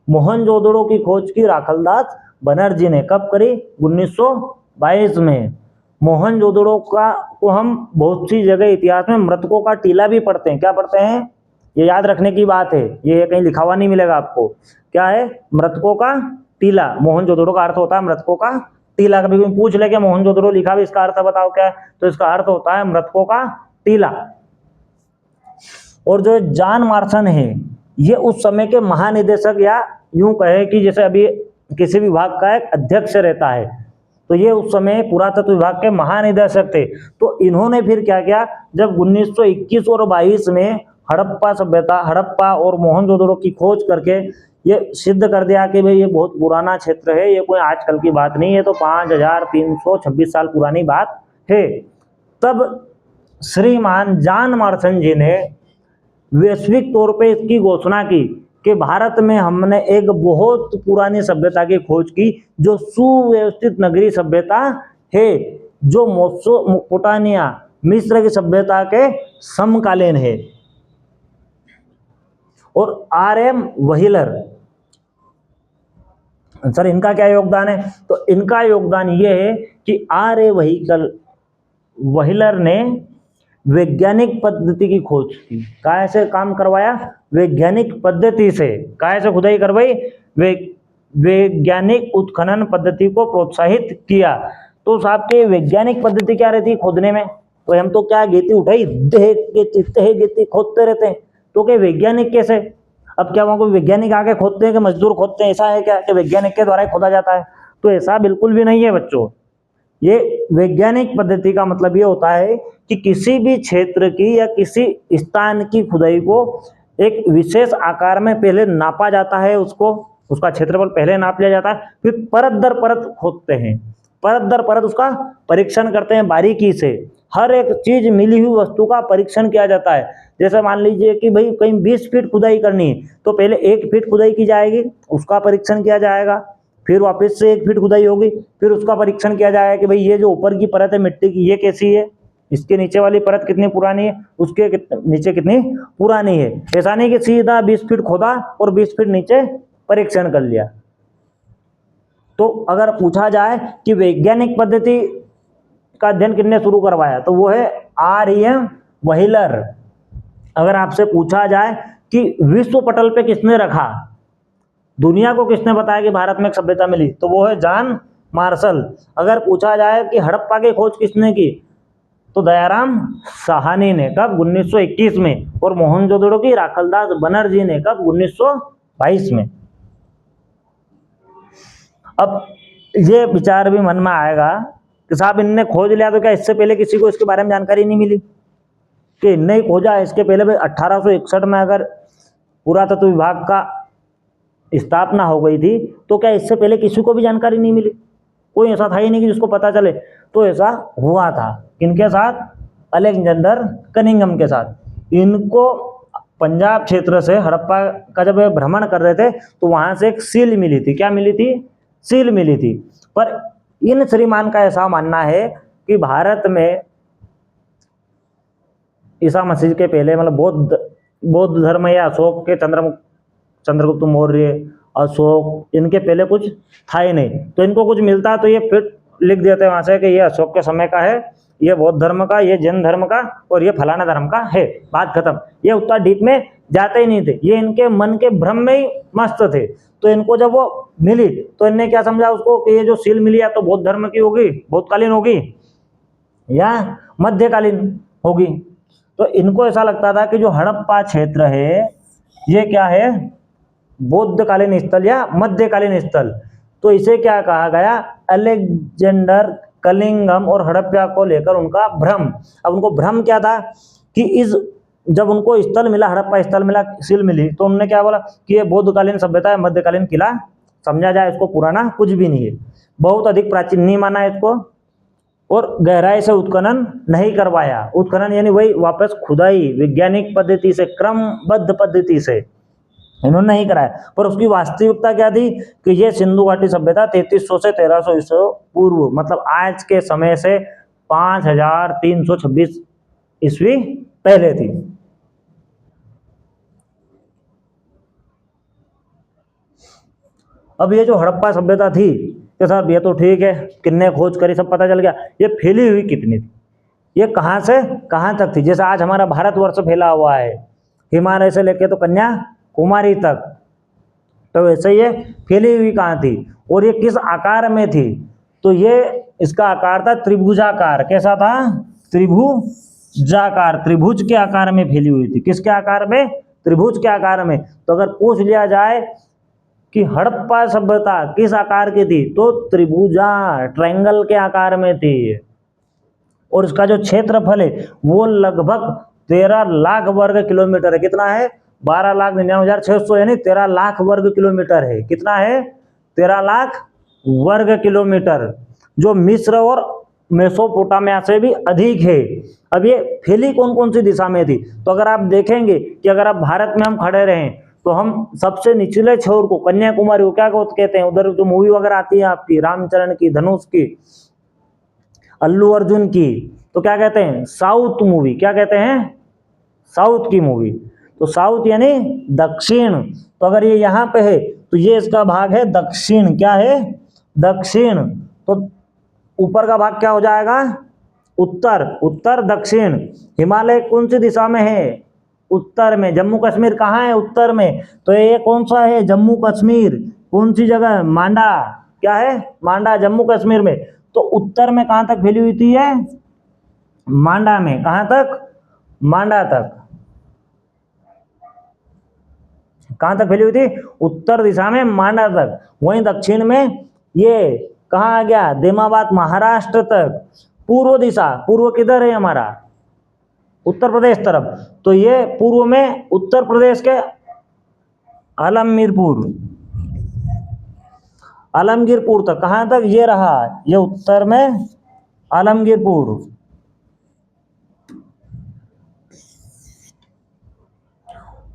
A: मोहनजोदड़ो की खोज की राखलदास बनर्जी ने। कब करी? 1922 में। मोहनजोदड़ो को हम बहुत सी जगह इतिहास में मृतकों का टीला भी पढ़ते हैं। क्या पढ़ते हैं? ये याद रखने की बात है, ये कहीं लिखा हुआ नहीं मिलेगा आपको। क्या है? मृतकों का टीला। मोहनजोदड़ो का अर्थ होता है मृतकों का टीला। कभी कोई पूछ ले कि मोहनजोदड़ो लिखा भी, इसका अर्थ बताओ क्या है, तो इसका अर्थ होता है मृतकों का टीला। और जो जॉन मार्शन है, ये उस समय के महानिदेशक, या यूं कहे कि जैसे अभी किसी विभाग का एक अध्यक्ष रहता है, तो ये उस समय पुरातत्व विभाग के महानिदेशक थे। तो इन्होंने फिर क्या किया, जब 1921 और 22 में हड़प्पा सभ्यता, हड़प्पा और मोहनजोदड़ो की खोज करके ये सिद्ध कर दिया कि भाई ये बहुत पुराना क्षेत्र है, ये कोई आजकल की बात नहीं है, तो 5326 साल पुरानी बात है। तब श्रीमान जॉन मार्शन जी ने वैश्विक तौर पे इसकी घोषणा की कि भारत में हमने एक बहुत पुरानी सभ्यता की खोज की जो सुव्यवस्थित नगरीय सभ्यता है, जो मेसोपोटामिया मिस्र की सभ्यता के समकालीन है। और आर.एम. व्हीलर, सर इनका क्या योगदान है? तो इनका योगदान ये है कि व्हीलर ने वैज्ञानिक पद्धति की खोज की। कैसे काम करवाया? वैज्ञानिक पद्धति से। कैसे खुदाई करवाई? वैज्ञानिक उत्खनन पद्धति को प्रोत्साहित किया। तो साहब के वैज्ञानिक पद्धति क्या रहती खोदने में? तो हम तो क्या गेती उठाई गेती खोदते रहते हैं। तो क्या वैज्ञानिक कैसे? अब क्या वहां कोई वैज्ञानिक आके खोदते हैं कि मजदूर खोदते हैं? ऐसा है क्या कि वैज्ञानिक के द्वारा खोदा जाता है? तो ऐसा बिल्कुल भी नहीं है बच्चों। ये वैज्ञानिक पद्धति का मतलब ये होता है कि किसी भी क्षेत्र की या किसी स्थान की खुदाई को एक विशेष आकार में पहले नापा जाता है, उसका क्षेत्रफल पहले नाप लिया जाता है, फिर परत दर परत खोदते हैं, परत दर परत उसका परीक्षण करते हैं बारीकी से। हर एक चीज, मिली हुई वस्तु का परीक्षण किया जाता है। जैसे मान लीजिए कि भाई कहीं 20 फीट खुदाई करनी है, तो पहले 1 फीट खुदाई की जाएगी, उसका परीक्षण किया जाएगा। फिर वापस से 1 फीट खुदाई होगी, फिर उसका परीक्षण किया जाएगा कि भाई ये जो ऊपर की परत है मिट्टी की, ये कैसी है, इसके नीचे वाली परत कितनी पुरानी है, उसके नीचे कितनी पुरानी है। ऐसा नहीं कि सीधा 20 फीट खोदा और 20 फीट नीचे परीक्षण कर लिया। तो अगर पूछा जाए कि वैज्ञानिक पद्धति का अध्ययन किसने शुरू करवाया, तो वो है आर.एम. व्हीलर। अगर आपसे पूछा जाए कि विश्व पटल पे किसने रखा, दुनिया को किसने बताया कि भारत में एक सभ्यता मिली, तो वो है जॉन मार्शल। अगर पूछा जाए कि हड़प्पा की खोज किसने की, तो दयाराम साहनी ने। कब? 1921 में। और मोहनजोदड़ो की राखलदास बनर्जी ने। कब? 1922 में। अब ये विचार भी मन में आएगा कि साहब इनने खोज लिया तो क्या इससे पहले किसी को इसके बारे में जानकारी नहीं मिली कि इनने ही खोजा? इसके पहले भाई 1861 में अगर पुरातत्व विभाग का स्थापना हो गई थी, तो क्या इससे पहले किसी को भी जानकारी नहीं मिली? कोई ऐसा था ही नहीं कि जिसको पता चले। तो ऐसा हुआ था। किनके साथ? अलेक्जेंडर कनिंघम के साथ। इनको पंजाब क्षेत्र से हड़प्पा का जब भ्रमण कर रहे थे तो वहां से एक सील मिली थी। क्या मिली थी? सील मिली थी। पर इन श्रीमान का ऐसा मानना है कि भारत में ईसा मसीह के पहले, मतलब बौद्ध धर्म या अशोक के चंद्रगुप्त मौर्य, अशोक, इनके पहले कुछ था ही नहीं। तो इनको कुछ मिलता तो ये फिर लिख देते वहां से कि ये अशोक के समय का है, ये बौद्ध धर्म का, ये जैन धर्म का, और ये फलाना धर्म का है। बात खत्म। ये उतना डीप में जाते ही नहीं थे। ये इनके मन के भ्रम में ही मस्त थे। तो इनको जब वो मिली तो इनने क्या समझा उसको कि ये जो सील मिली या तो बौद्ध धर्म की होगी, बौद्धकालीन होगी, या मध्यकालीन होगी। तो इनको ऐसा लगता था कि जो हड़प्पा क्षेत्र है ये क्या है? बौद्धकालीन स्थल या मध्यकालीन स्थल। तो इसे क्या कहा गया? अलेक्जेंडर कनिंघम और हड़प्पा को लेकर उनका भ्रम। अब उनको भ्रम क्या था कि जब उनको स्थल मिला, हड़प्पा स्थल मिला, सील मिली, तो उन्होंने क्या बोला कि ये बौद्धकालीन सभ्यता है, मध्यकालीन किला समझा जाए, इसको पुराना कुछ भी नहीं है, बहुत अधिक प्राचीन नहीं माना इसको, और गहराई से उत्खनन नहीं करवाया। उत्खनन यानी वही वापस खुदाई वैज्ञानिक पद्धति से, क्रमबद्ध पद्धति से इन्होंने नहीं कराया। पर उसकी वास्तविकता क्या थी कि ये सिंधु घाटी सभ्यता 3300 से 1300 ईसा पूर्व, मतलब आज के समय से 5326 ईस्वी पहले थी। अब ये जो हड़प्पा सभ्यता थी कि साहब ये तो ठीक है, किन्ने खोज करी, सब पता चल गया, ये फैली हुई कितनी थी, ये कहाँ से कहाँ तक थी? जैसे आज हमारा भारतवर्ष फैला हुआ है, हिमालय से लेके तो कन्याकुमारी तक, तो वैसे ये फैली हुई कहाँ थी और ये किस आकार में थी? तो ये इसका आकार था त्रिभुजाकार। कैसा था? त्रिभुजाकार, त्रिभुज के आकार में फैली हुई थी। किसके आकार में? त्रिभुज के आकार में। तो अगर पूछ लिया जाए कि हड़प्पा सभ्यता किस आकार की थी, तो त्रिभुजा, ट्रायंगल के आकार में थी। और इसका जो क्षेत्रफल है वो लगभग 13 लाख वर्ग किलोमीटर है। कितना है? 12,99,600, यानी 13 लाख वर्ग किलोमीटर है। कितना है? 13 लाख वर्ग किलोमीटर, जो मिस्र और मेसोपोटामिया से भी अधिक है। अब ये फैली कौन कौन सी दिशा में थी? तो अगर आप देखेंगे कि अगर आप भारत में हम खड़े रहें तो हम सबसे निचले छोर को कन्याकुमारी को क्या कहते हैं, उधर जो मूवी वगैरह आती है आपकी रामचरण की, धनुष की, अल्लू अर्जुन की, तो क्या कहते हैं, साउथ मूवी, क्या कहते हैं, साउथ की मूवी। तो साउथ यानी दक्षिण, तो अगर ये यहाँ पे है तो ये इसका भाग है दक्षिण, क्या है, दक्षिण। तो ऊपर का भाग क्या हो जाएगा, उत्तर, उत्तर दक्षिण। हिमालय कौन सी दिशा में है, उत्तर में। जम्मू कश्मीर कहाँ है, उत्तर में। तो ये कौन सा है, जम्मू कश्मीर। कौन सी जगह, मांडा, क्या है, मांडा, जम्मू कश्मीर में। तो उत्तर में कहाँ तक फैली हुई थी है, मांडा में। कहाँ तक, मांडा तक। कहां तक फैली हुई थी, उत्तर दिशा में मांडा तक। वहीं दक्षिण में ये कहां आ गया, देमाबाद, महाराष्ट्र तक। पूर्व दिशा, पूर्व किधर है हमारा, उत्तर प्रदेश तरफ। तो ये पूर्व में उत्तर प्रदेश के आलमगीरपुर, आलमगीरपुर तक। कहां तक, ये रहा, ये उत्तर में आलमगीरपुर।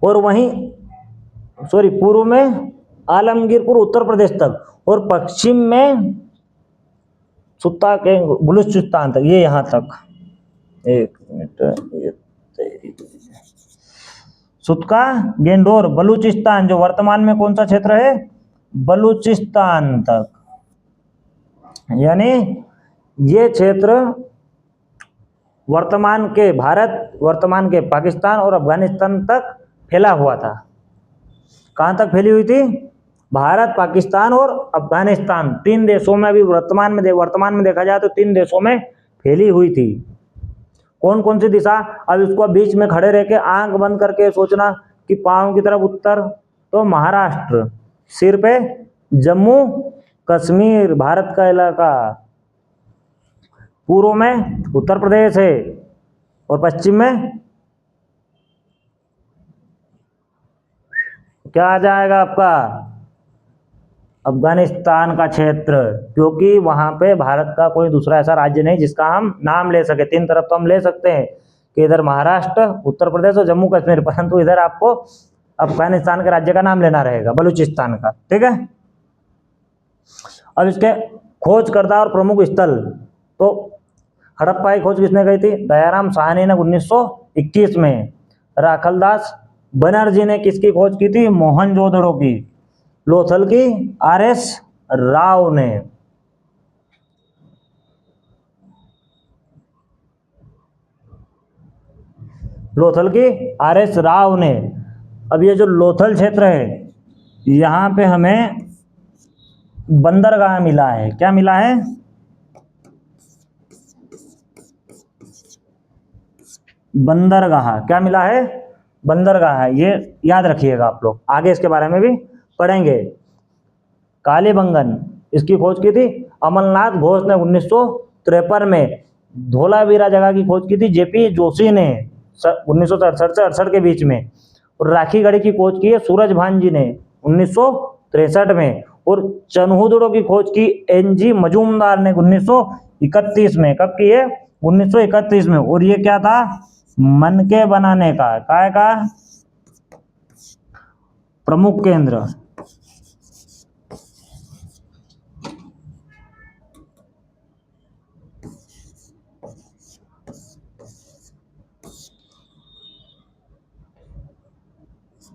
A: और वहीं सॉरी पूर्व में आलमगीरपुर उत्तर प्रदेश तक, और पश्चिम में सुत्ता के बलूचिस्तान तक, ये यहाँ तक। एक मिनट, ये सुत्का गेंडोर बलूचिस्तान, जो वर्तमान में कौन सा क्षेत्र है, बलूचिस्तान तक। यानी ये क्षेत्र वर्तमान के भारत, वर्तमान के पाकिस्तान और अफगानिस्तान तक फैला हुआ था। कहाँ तक फैली हुई थी, भारत, पाकिस्तान और अफगानिस्तान, 3 देशों में। अभी वर्तमान में देखा जाए तो 3 देशों में फैली हुई थी। कौन कौन सी दिशा, अब इसको बीच में खड़े रह के आंख बंद करके सोचना कि पांव की तरफ उत्तर, तो महाराष्ट्र, सिर पे जम्मू कश्मीर, भारत का इलाका। पूर्व में उत्तर प्रदेश है, और पश्चिम में क्या आ जाएगा आपका, अफगानिस्तान का क्षेत्र। क्योंकि वहां पे भारत का कोई दूसरा ऐसा राज्य नहीं जिसका हम नाम ले सके। 3 तरफ तो हम ले सकते हैं कि इधर महाराष्ट्र, उत्तर प्रदेश और जम्मू कश्मीर, परंतु इधर आपको अफगानिस्तान के राज्य का नाम लेना रहेगा, बलूचिस्तान का, ठीक है। अब इसके खोज करता और प्रमुख स्थल, तो हड़प्पा की खोज किसने की थी, दयाराम साहनी ने 1921 में। राखलदास बनर्जी ने किसकी खोज की थी, मोहनजोदड़ो की। लोथल की आर.एस. राव ने। लोथल की आर.एस. राव ने। अब ये जो लोथल क्षेत्र है, यहाँ पे हमें बंदरगाह मिला है। क्या मिला है, बंदरगाह। क्या मिला है, बंदरगाह है। ये याद रखिएगा आप लोग, आगे इसके बारे में भी पढ़ेंगे। कालीबंगन, इसकी खोज की थी अमरनाथ घोष ने 1953 में। धोलावीरा जगह की खोज की थी जेपी जोशी ने 1967 से 68 के बीच में। और राखी गढ़ी की खोज की है सूरजभान जी ने 1963 में। और चन्हुदड़ो की खोज की एन.जी. मजूमदार ने 1931 में। कब की है, 1931 में। और ये क्या था, मनके बनाने का, काय का प्रमुख केंद्र।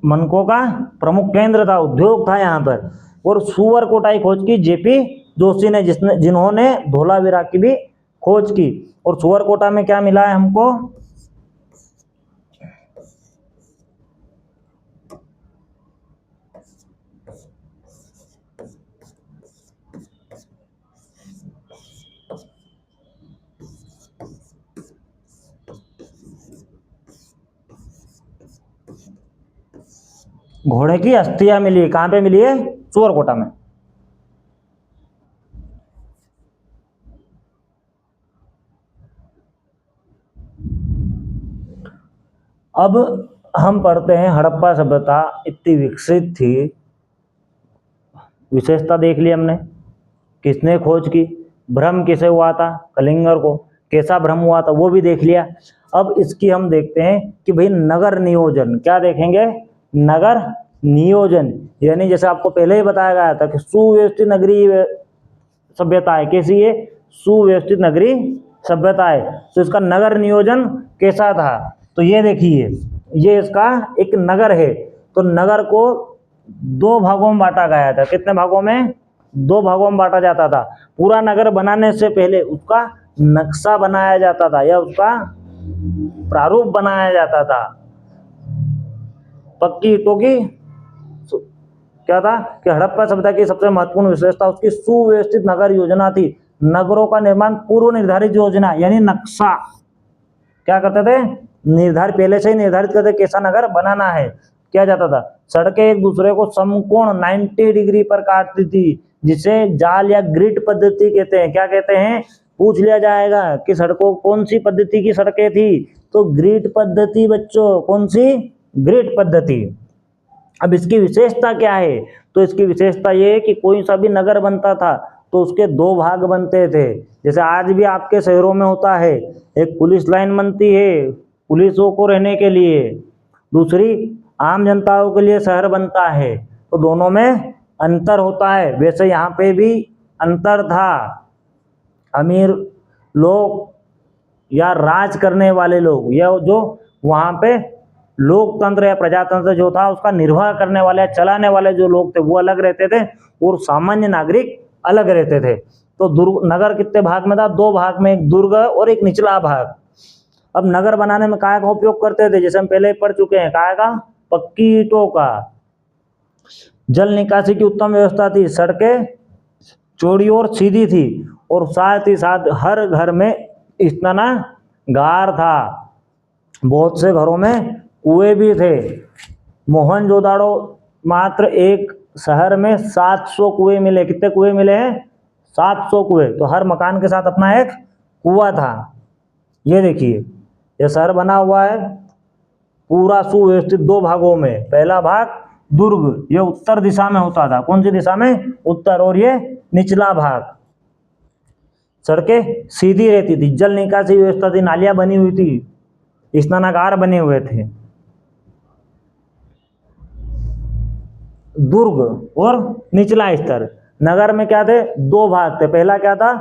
A: मनकों का प्रमुख केंद्र था, उद्योग था यहाँ पर। और सुअर कोटाई खोज की जेपी जोशी ने, जिन्होंने धोलावीरा की भी खोज की। और सुअर कोटा में क्या मिला है हमको, घोड़े की अस्थियां मिली। कहां पे मिली है, सुअरकोटा में। अब हम पढ़ते हैं हड़प्पा सभ्यता इतनी विकसित थी। विशेषता देख ली हमने, किसने खोज की, भ्रम किसे हुआ था, कलिंगर को। कैसा भ्रम हुआ था वो भी देख लिया। अब इसकी हम देखते हैं कि भाई नगर नियोजन, क्या देखेंगे, नगर नियोजन, यानी जैसे आपको पहले ही बताया गया था कि सुव्यवस्थित नगरीय सभ्यता है। कैसी है? सुव्यवस्थित नगरीय सभ्यता है। तो इसका नगर नियोजन कैसा था? तो ये देखिए, ये इसका एक नगर है। तो नगर को दो भागों में बांटा गया था। कितने भागों में? दो भागों में बांटा जाता था। पूरा नगर बनाने से पहले उसका नक्शा बनाया जाता था या उसका प्रारूप बनाया जाता था। पक्की ईंटों की क्या था कि हड़प्पा सभ्यता की सबसे महत्वपूर्ण विशेषता उसकी सुव्यवस्थित नगर योजना थी। नगरों का निर्माण पूर्व निर्धारित योजना यानी नक्शा क्या करते थे? निर्धारित, पहले से ही निर्धारित करते कैसा नगर बनाना है, किया जाता था। सड़कें एक दूसरे को समकोण 90 डिग्री पर काटती थी, जिसे जाल या ग्रिड पद्धति कहते हैं। क्या कहते हैं? पूछ लिया जाएगा कि सड़कों कौन सी पद्धति की सड़कें थी, तो ग्रिड पद्धति बच्चों। कौन सी? ग्रिड पद्धति। अब इसकी विशेषता क्या है? तो इसकी विशेषता ये है कि कोई सा भी नगर बनता था तो उसके दो भाग बनते थे। जैसे आज भी आपके शहरों में होता है, एक पुलिस लाइन बनती है पुलिसों को रहने के लिए, दूसरी आम जनताओं के लिए शहर बनता है। तो दोनों में अंतर होता है। वैसे यहाँ पे भी अंतर था। अमीर लोग या राज करने वाले लोग या जो वहाँ पे लोकतंत्र या प्रजातंत्र जो था उसका निर्वाह करने वाले, चलाने वाले जो लोग थे वो अलग रहते थे और सामान्य नागरिक अलग रहते थे। तो दुर्ग नगर कितने भाग में था? दो भाग में, एक दुर्ग और एक निचला भाग। अब नगर बनाने में काय का उपयोग करते थे? जैसे हम पहले ही पढ़ चुके हैं, काय का? पक्की ईंटों का। जल निकासी की उत्तम व्यवस्था थी, सड़कें चौड़ी और सीधी थी और साथ ही साथ हर घर में स्नानागार था। बहुत से घरों में कुएं भी थे। मोहनजोदाड़ो मात्र एक शहर में 700 कुएं मिले। कितने कुएं मिले हैं? 700 कुएं। तो हर मकान के साथ अपना एक कुआं था। ये देखिए, ये शहर बना हुआ है पूरा सुव्यवस्थित दो भागों में। पहला भाग दुर्ग, ये उत्तर दिशा में होता था। कौन सी दिशा में? उत्तर। और ये निचला भाग, सड़कें सीधी रहती थी, जल निकासी व्यवस्था थी, नालियां बनी हुई थी, स्नानागार बने हुए थे। दुर्ग और निचला स्तर। नगर में क्या थे? दो भाग थे। पहला क्या था?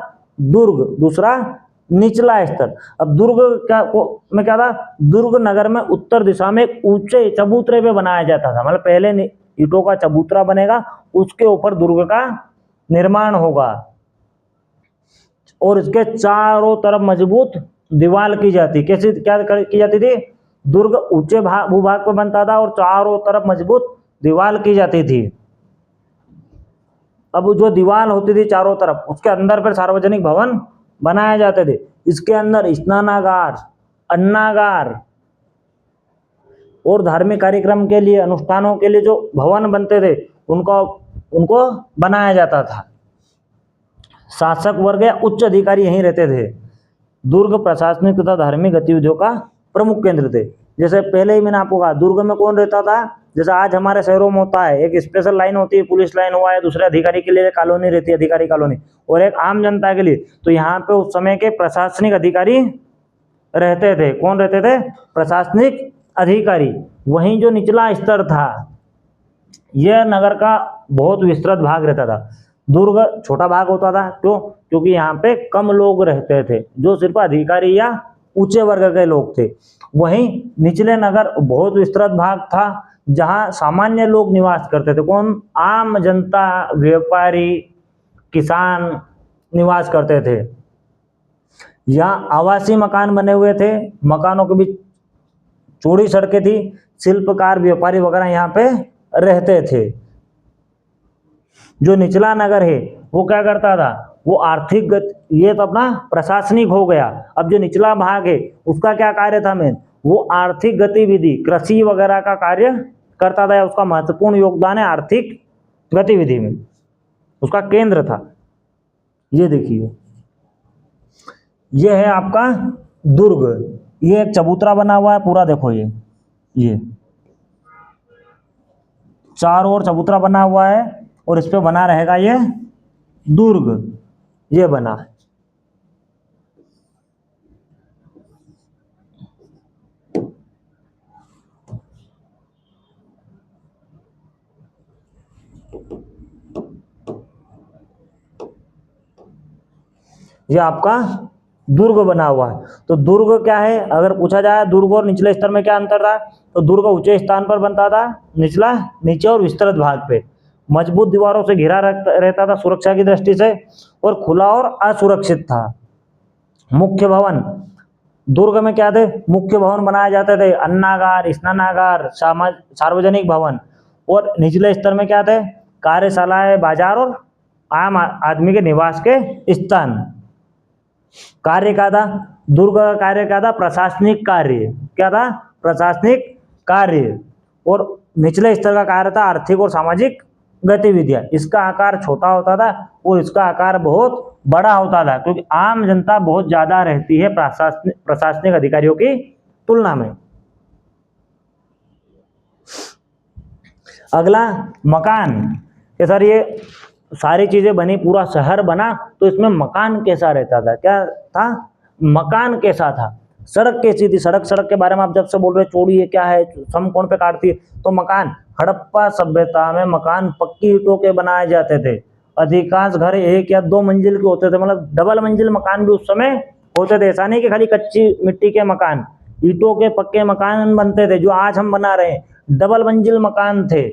A: दुर्ग, दूसरा निचला स्तर। अब दुर्ग में क्या था? दुर्ग नगर में उत्तर दिशा में एक ऊंचे चबूतरे पे बनाया जाता था। मतलब पहले ईंटों का चबूतरा बनेगा, उसके ऊपर दुर्ग का निर्माण होगा और इसके चारों तरफ मजबूत दीवार की जाती। कैसी क्या की जाती थी? दुर्ग ऊंचे भूभाग पर बनता था और चारों तरफ मजबूत दीवार की जाती थी। अब जो दीवार होती थी चारों तरफ, उसके अंदर फिर सार्वजनिक भवन बनाए जाते थे। इसके अंदर स्नानागार, अन्नागार और धार्मिक कार्यक्रम के लिए, अनुष्ठानों के लिए जो भवन बनते थे उनको बनाया जाता था। शासक वर्ग या उच्च अधिकारी यहीं रहते थे। दुर्ग प्रशासनिक तथा धार्मिक गतिविधियों का प्रमुख केंद्र थे। जैसे पहले ही मैंने आपको कहा, दुर्ग में कौन रहता था? जैसे आज हमारे शहरों में होता है, एक स्पेशल लाइन होती है, पुलिस लाइन हुआ है, दूसरे अधिकारी के लिए कॉलोनी रहती है, अधिकारी कॉलोनी, और एक आम जनता के लिए। तो यहाँ पे उस समय के प्रशासनिक अधिकारी रहते थे। कौन रहते थे? प्रशासनिक अधिकारी। वहीं जो निचला स्तर था, यह नगर का बहुत विस्तृत भाग रहता था। दुर्ग छोटा भाग होता था। क्यों? क्योंकि यहाँ पे कम लोग रहते थे, जो सिर्फ अधिकारी या ऊंचे वर्ग के लोग थे। वहीं निचले नगर बहुत विस्तृत भाग था, जहाँ सामान्य लोग निवास करते थे। कौन? आम जनता, व्यापारी, किसान निवास करते थे। यहाँ आवासीय मकान बने हुए थे, मकानों के बीच चौड़ी सड़कें थी, शिल्पकार, व्यापारी वगैरह यहाँ पे रहते थे। जो निचला नगर है वो क्या करता था? वो आर्थिक गति, ये तो अपना प्रशासनिक हो गया। अब जो निचला भाग है उसका क्या कार्य था? मेन वो आर्थिक गतिविधि, कृषि वगैरह का कार्य करता था, या उसका महत्वपूर्ण योगदान है आर्थिक गतिविधि में, उसका केंद्र था। ये देखिए, ये है आपका दुर्ग। ये एक चबूतरा बना हुआ है पूरा, देखो ये चारों ओर चबूतरा बना हुआ है और इस पे बना रहेगा ये दुर्ग। ये बना है। ये आपका दुर्ग बना हुआ है। तो दुर्ग क्या है, अगर पूछा जाए दुर्ग और निचले स्तर में क्या अंतर था, तो दुर्ग ऊंचे स्थान पर बनता था, निचला नीचे और विस्तृत भाग पे, मजबूत दीवारों से घिरा रहता था सुरक्षा की दृष्टि से, और खुला और असुरक्षित था। मुख्य भवन, दुर्ग में क्या थे, मुख्य भवन बनाए जाते थे, अन्नागार, स्नानागार, सार्वजनिक भवन। और निचले स्तर में क्या थे, कार्यशालाएं, बाजार और आम आदमी के निवास के स्थान। कार्य क्या था, दुर्ग का कार्य क्या था, प्रशासनिक कार्य। क्या था, प्रशासनिक कार्य। और निचले स्तर का कार्य था आर्थिक और सामाजिक गतिविधियां। इसका आकार छोटा होता था और इसका आकार बहुत बड़ा होता था, क्योंकि आम जनता बहुत ज्यादा रहती है प्रशासनिक अधिकारियों की तुलना में। अगला मकान, कि सर ये सारी चीजें बनी, पूरा शहर बना, तो इसमें मकान कैसा रहता था, क्या था, मकान कैसा था, सड़क कैसी थी। सड़क के बारे में आप जब से बोल रहे चौड़ी है, क्या है, समकोण पे काटती है, तो मकान, हड़प्पा सभ्यता में मकान पक्की ईंटों के बनाए जाते थे। अधिकांश घर 1 या 2 मंजिल के होते थे, मतलब डबल मंजिल मकान भी उस समय होते थे। ऐसा नहीं कि खाली कच्ची मिट्टी के मकान, ईंटों के पक्के मकान बनते थे, जो आज हम बना रहे हैं, डबल मंजिल मकान थे।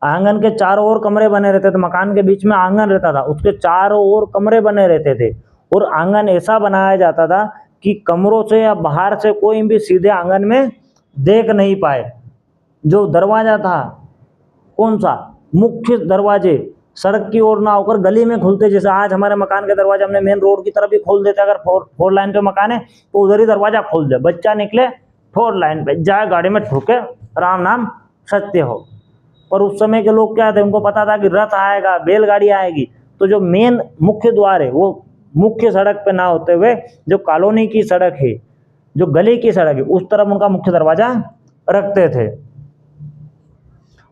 A: आंगन के चारों ओर कमरे बने रहते थे, मकान के बीच में आंगन रहता था, उसके चारों ओर कमरे बने रहते थे। और आंगन ऐसा बनाया जाता था कि कमरों से या बाहर से कोई भी सीधे आंगन में देख नहीं पाए। जो दरवाजा था, कौन सा, मुख्य दरवाजे सड़क की ओर ना होकर गली में खुलते, जैसे आज हमारे मकान के दरवाजे हमने मेन रोड की तरफ ही खोल देते। अगर फोर लाइन पे मकान है तो उधर ही दरवाजा खोल दे, बच्चा निकले 4 लाइन पे जाए, गाड़ी में ठोके, राम नाम सत्य हो। पर उस समय के लोग क्या थे, उनको पता था कि रथ आएगा, बैलगाड़ी आएगी, तो जो मेन मुख्य द्वार है वो मुख्य सड़क पे ना होते हुए जो कॉलोनी की सड़क है, जो गली की सड़क है, उस तरफ उनका मुख्य दरवाजा रखते थे।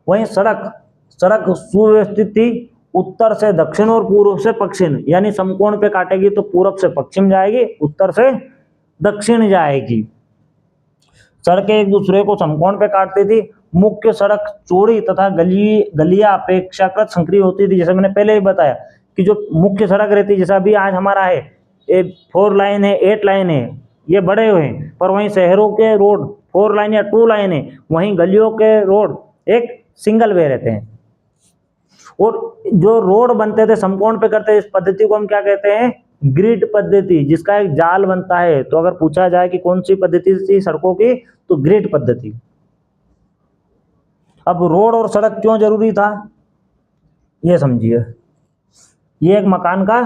A: वहीं सड़क सुव्यवस्थित थी, उत्तर से दक्षिण और पूर्व से पश्चिम, यानी समकोण पे काटेगी तो पूर्व से पश्चिम जाएगी, उत्तर से दक्षिण जाएगी। सड़कें एक दूसरे को समकोण पे काटती थी। मुख्य सड़क चौड़ी तथा गलियां अपेक्षाकृत संकरी होती थी। जैसे मैंने पहले ही बताया कि जो मुख्य सड़क रहती, जैसा अभी आज हमारा है 4 लाइन है, 8 लाइन है, ये बड़े हुए हैं, पर वहीं शहरों के रोड 4 लाइन या 2 लाइन है, वहीं गलियों के रोड एक सिंगल वे रहते हैं। और जो रोड बनते थे समकोण पे करते, इस पद्धति को हम क्या कहते हैं, ग्रिड पद्धति, जिसका एक जाल बनता है। तो अगर पूछा जाए कि कौन सी पद्धति थी सड़कों की, तो ग्रिड पद्धति। अब रोड और सड़क क्यों जरूरी था, ये समझिए। ये एक मकान का,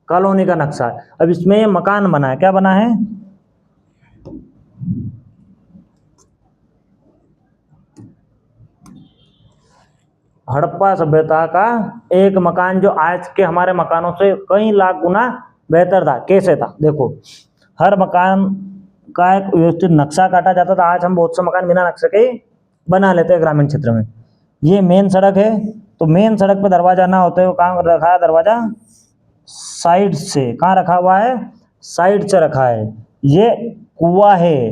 A: कॉलोनी का नक्शा है। अब इसमें ये मकान बना है, क्या बना है, हड़प्पा सभ्यता का एक मकान, जो आज के हमारे मकानों से कई लाख गुना बेहतर था। कैसे था, देखो, हर मकान का एक व्यवस्थित नक्शा काटा जाता था। आज हम बहुत से मकान बिना नक्शे के बना लेते हैं ग्रामीण क्षेत्र में। ये मेन सड़क है, तो मेन सड़क पे दरवाजा ना होते हुए कहाँ रखा है दरवाजा, साइड से। कहाँ रखा हुआ है, साइड से रखा है। ये कुआं है,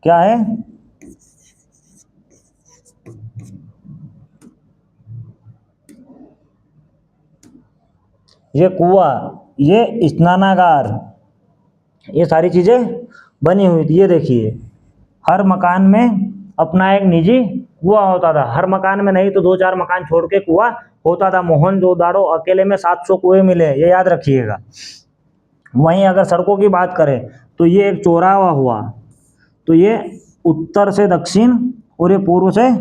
A: क्या है, ये कुआं, ये स्नानागार, ये सारी चीजें बनी हुई थी। ये देखिए, हर मकान में अपना एक निजी कुआं होता था। हर मकान में नहीं तो 2-4 मकान छोड़ के कुआं होता था। मोहनजोदाड़ो अकेले में 700 कुएं मिले, ये याद रखिएगा। वहीं अगर सड़कों की बात करें तो ये एक चौराहा हुआ, तो ये उत्तर से दक्षिण और ये पूर्व से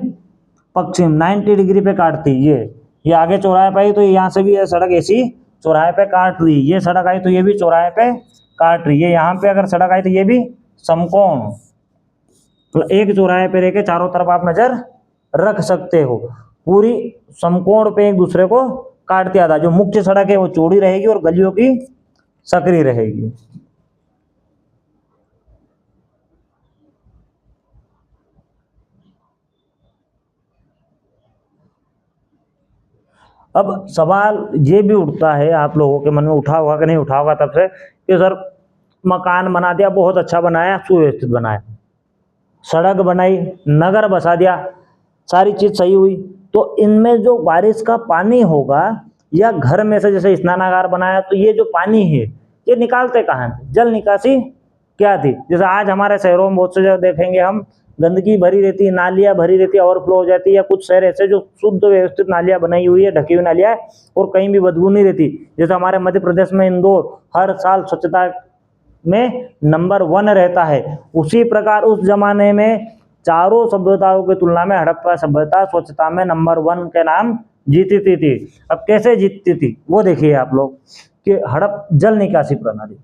A: पश्चिम 90 डिग्री पे काटती। ये आगे चौराहे पे आई तो यहाँ से भी ये सड़क ऐसी चौराहे पे काट रही, ये सड़क आई तो ये भी चौराहे पे काट रही है। यहाँ पे अगर सड़क आई तो ये भी समकोण, तो एक चौराहे पे रह के चारों तरफ आप नजर रख सकते हो। पूरी समकोण पे एक दूसरे को काट दिया था। जो मुख्य सड़क है वो चौड़ी रहेगी और गलियों की सकरी रहेगी। अब सवाल ये भी उठता है, आप लोगों के मन में उठा होगा कि नहीं उठा होगा तब से, कि सर मकान बना दिया, बहुत अच्छा बनाया, सुव्यवस्थित बनाया, सड़क बनाई, नगर बसा दिया, सारी चीज सही हुई, तो इनमें जो बारिश का पानी होगा या घर में से जैसे स्नानागार बनाया तो ये जो पानी है ये निकालते कहाँ थे, जल निकासी क्या थी। जैसे आज हमारे शहरों में बहुत से जगह देखेंगे हम, गंदगी भरी रहती है, नालियाँ भरी रहती है, ओवरफ्लो हो जाती है, या कुछ शहर ऐसे जो शुद्ध व्यवस्थित नालियाँ बनाई हुई है, ढकी हुई नालियाँ, और कहीं भी बदबू नहीं रहती। जैसे हमारे मध्य प्रदेश में इंदौर हर साल स्वच्छता में नंबर 1 रहता है। उसी प्रकार उस जमाने में चारों सभ्यताओं की तुलना में हड़प्पा सभ्यता स्वच्छता में नंबर 1 के नाम जीतती थी। अब कैसे जीतती थी वो देखिए आप लोग कि जल निकासी प्रणाली,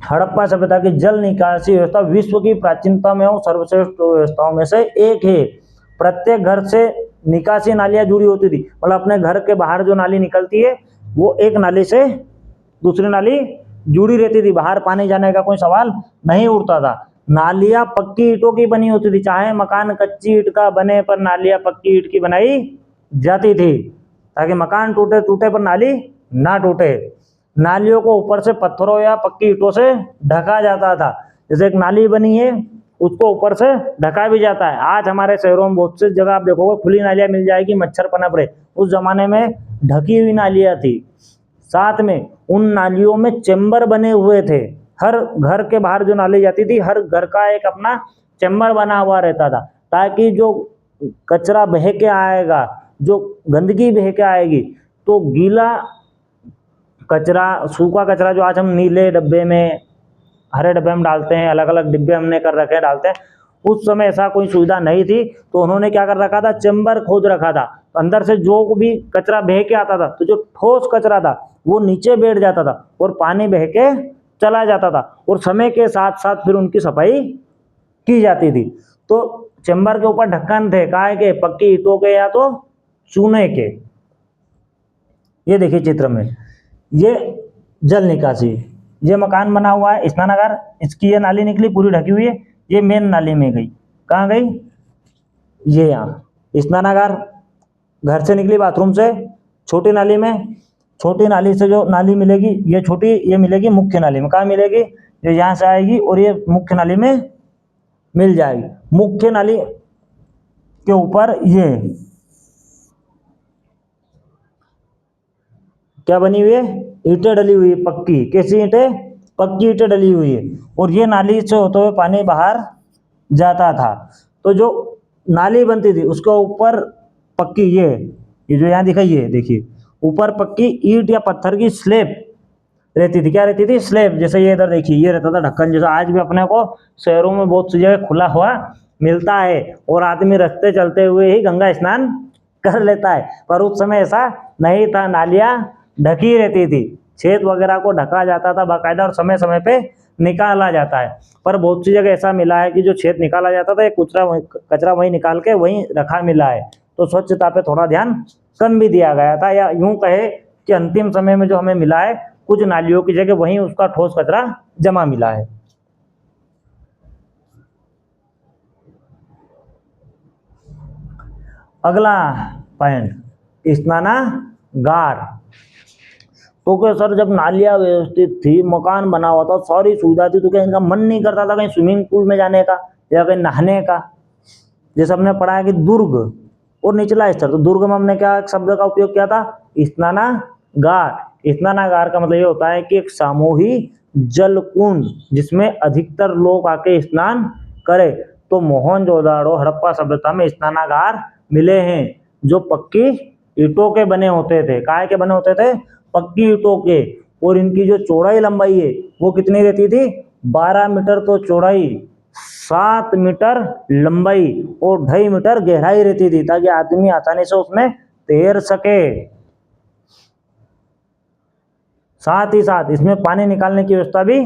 A: हड़प्पा सभ्यता की जल निकासी व्यवस्था विश्व की प्राचीनतम एवं सर्वश्रेष्ठ व्यवस्थाओं में से एक है। प्रत्येक घर से निकासी नालियां जुड़ी होती थी, मतलब अपने घर के बाहर जो नाली निकलती है वो एक नाली से दूसरी नाली जुड़ी रहती थी, बाहर पानी जाने का कोई सवाल नहीं उठता था। नालियां पक्की ईंटों की बनी होती थी, चाहे मकान कच्ची ईंट का बने पर नालियां पक्की ईंट की बनाई जाती थी, ताकि मकान टूटे टूटे पर नाली ना टूटे। नालियों को ऊपर से पत्थरों या पक्की ईंटों से ढका जाता था। जैसे एक नाली बनी है उसको ऊपर से ढका भी जाता है। आज हमारे शहरों में बहुत सी जगह आप देखोगे खुली नालियां मिल जाएगी, मच्छर पनप रहे। उस जमाने में ढकी हुई नालियां थी, साथ में उन नालियों में चेम्बर बने हुए थे। हर घर के बाहर जो नाली जाती थी, हर घर का एक अपना चेम्बर बना हुआ रहता था, ताकि जो कचरा बह के आएगा, जो गंदगी बह के आएगी, तो गीला कचरा, सूखा कचरा जो आज हम नीले डब्बे में, हरे डब्बे में डालते हैं, अलग अलग डिब्बे हमने कर रखे हैं डालते हैं, उस समय ऐसा कोई सुविधा नहीं थी। तो उन्होंने क्या कर रखा था, चेम्बर खोद रखा था। अंदर से जो भी कचरा बह के आता था, तो जो ठोस कचरा था वो नीचे बैठ जाता था और पानी बह के चला जाता था, और समय के साथ साथ फिर उनकी सफाई की जाती थी। तो चेम्बर के ऊपर ढक्कन थे, काय के, पक्की ईंटों के या तो चूने के। ये देखिए चित्र में, ये जल निकासी, ये मकान बना हुआ है, स्नानागार, इसकी ये नाली निकली पूरी ढकी हुई है, ये मेन नाली में गई। कहाँ गई, ये यहाँ स्नानागार, घर से निकली बाथरूम से छोटी नाली में, छोटी नाली से जो नाली मिलेगी ये छोटी, ये मिलेगी मुख्य नाली में। कहाँ मिलेगी, ये यहाँ से आएगी और ये मुख्य नाली में मिल जाएगी। मुख्य नाली के ऊपर ये क्या बनी हुई है, ईंटें डली हुई है पक्की। कैसी ईंटें, पक्की ईंटें डली हुई है, और ये नाली से होते हुए पानी बाहर जाता था। तो जो नाली बनती थी उसके ऊपर पक्की, ये जो यहाँ दिखाई है देखिए, ऊपर पक्की ईंट या पत्थर की स्लैब रहती थी। क्या रहती थी, स्लैब। जैसे ये इधर देखिए, ये रहता था ढक्कन, जैसा आज भी अपने को शहरों में बहुत सी जगह खुला हुआ मिलता है, और आदमी रास्ते चलते हुए ही गंगा स्नान कर लेता है। पर उस समय ऐसा नहीं था, नालियाँ ढकी रहती थी, छेद वगैरह को ढका जाता था बाकायदा, और समय समय पे निकाला जाता है। पर बहुत सी जगह ऐसा मिला है कि जो छेद निकाला जाता था, कचरा वहीं निकाल के वहीं रखा मिला है। तो स्वच्छता पे थोड़ा ध्यान कम भी दिया गया था, या यूं कहे कि अंतिम समय में जो हमें मिला है, कुछ नालियों की जगह वहीं उसका ठोस कचरा जमा मिला है। अगला पॉइंट, स्नानागार। तो क्या सर, जब नालियाँ व्यवस्थित थी, मकान बना हुआ था, सारी सुविधा थी, तो क्या इनका मन नहीं करता था कहीं स्विमिंग पूल में जाने का या कहीं नहाने का। जैसे हमने पढ़ा है कि दुर्ग और निचला स्तर, तो दुर्ग में हमने क्या शब्द का उपयोग किया था, स्नानागार। स्नानागार का मतलब ये होता है कि एक सामूहिक जल कुंड जिसमें अधिकतर लोग आके स्नान करे। तो मोहनजोदड़ो हड़प्पा सभ्यता में स्नानागार मिले हैं, जो पक्की ईंटों के बने होते थे। काय के बने होते थे, पक्की ईंटों के। और इनकी जो चौड़ाई लंबाई है वो कितनी रहती थी, 12 मीटर तो चौड़ाई, 7 मीटर लंबाई और 2.5 मीटर गहराई रहती थी, ताकि आदमी आसानी से उसमें तैर सके। साथ ही साथ इसमें पानी निकालने की व्यवस्था भी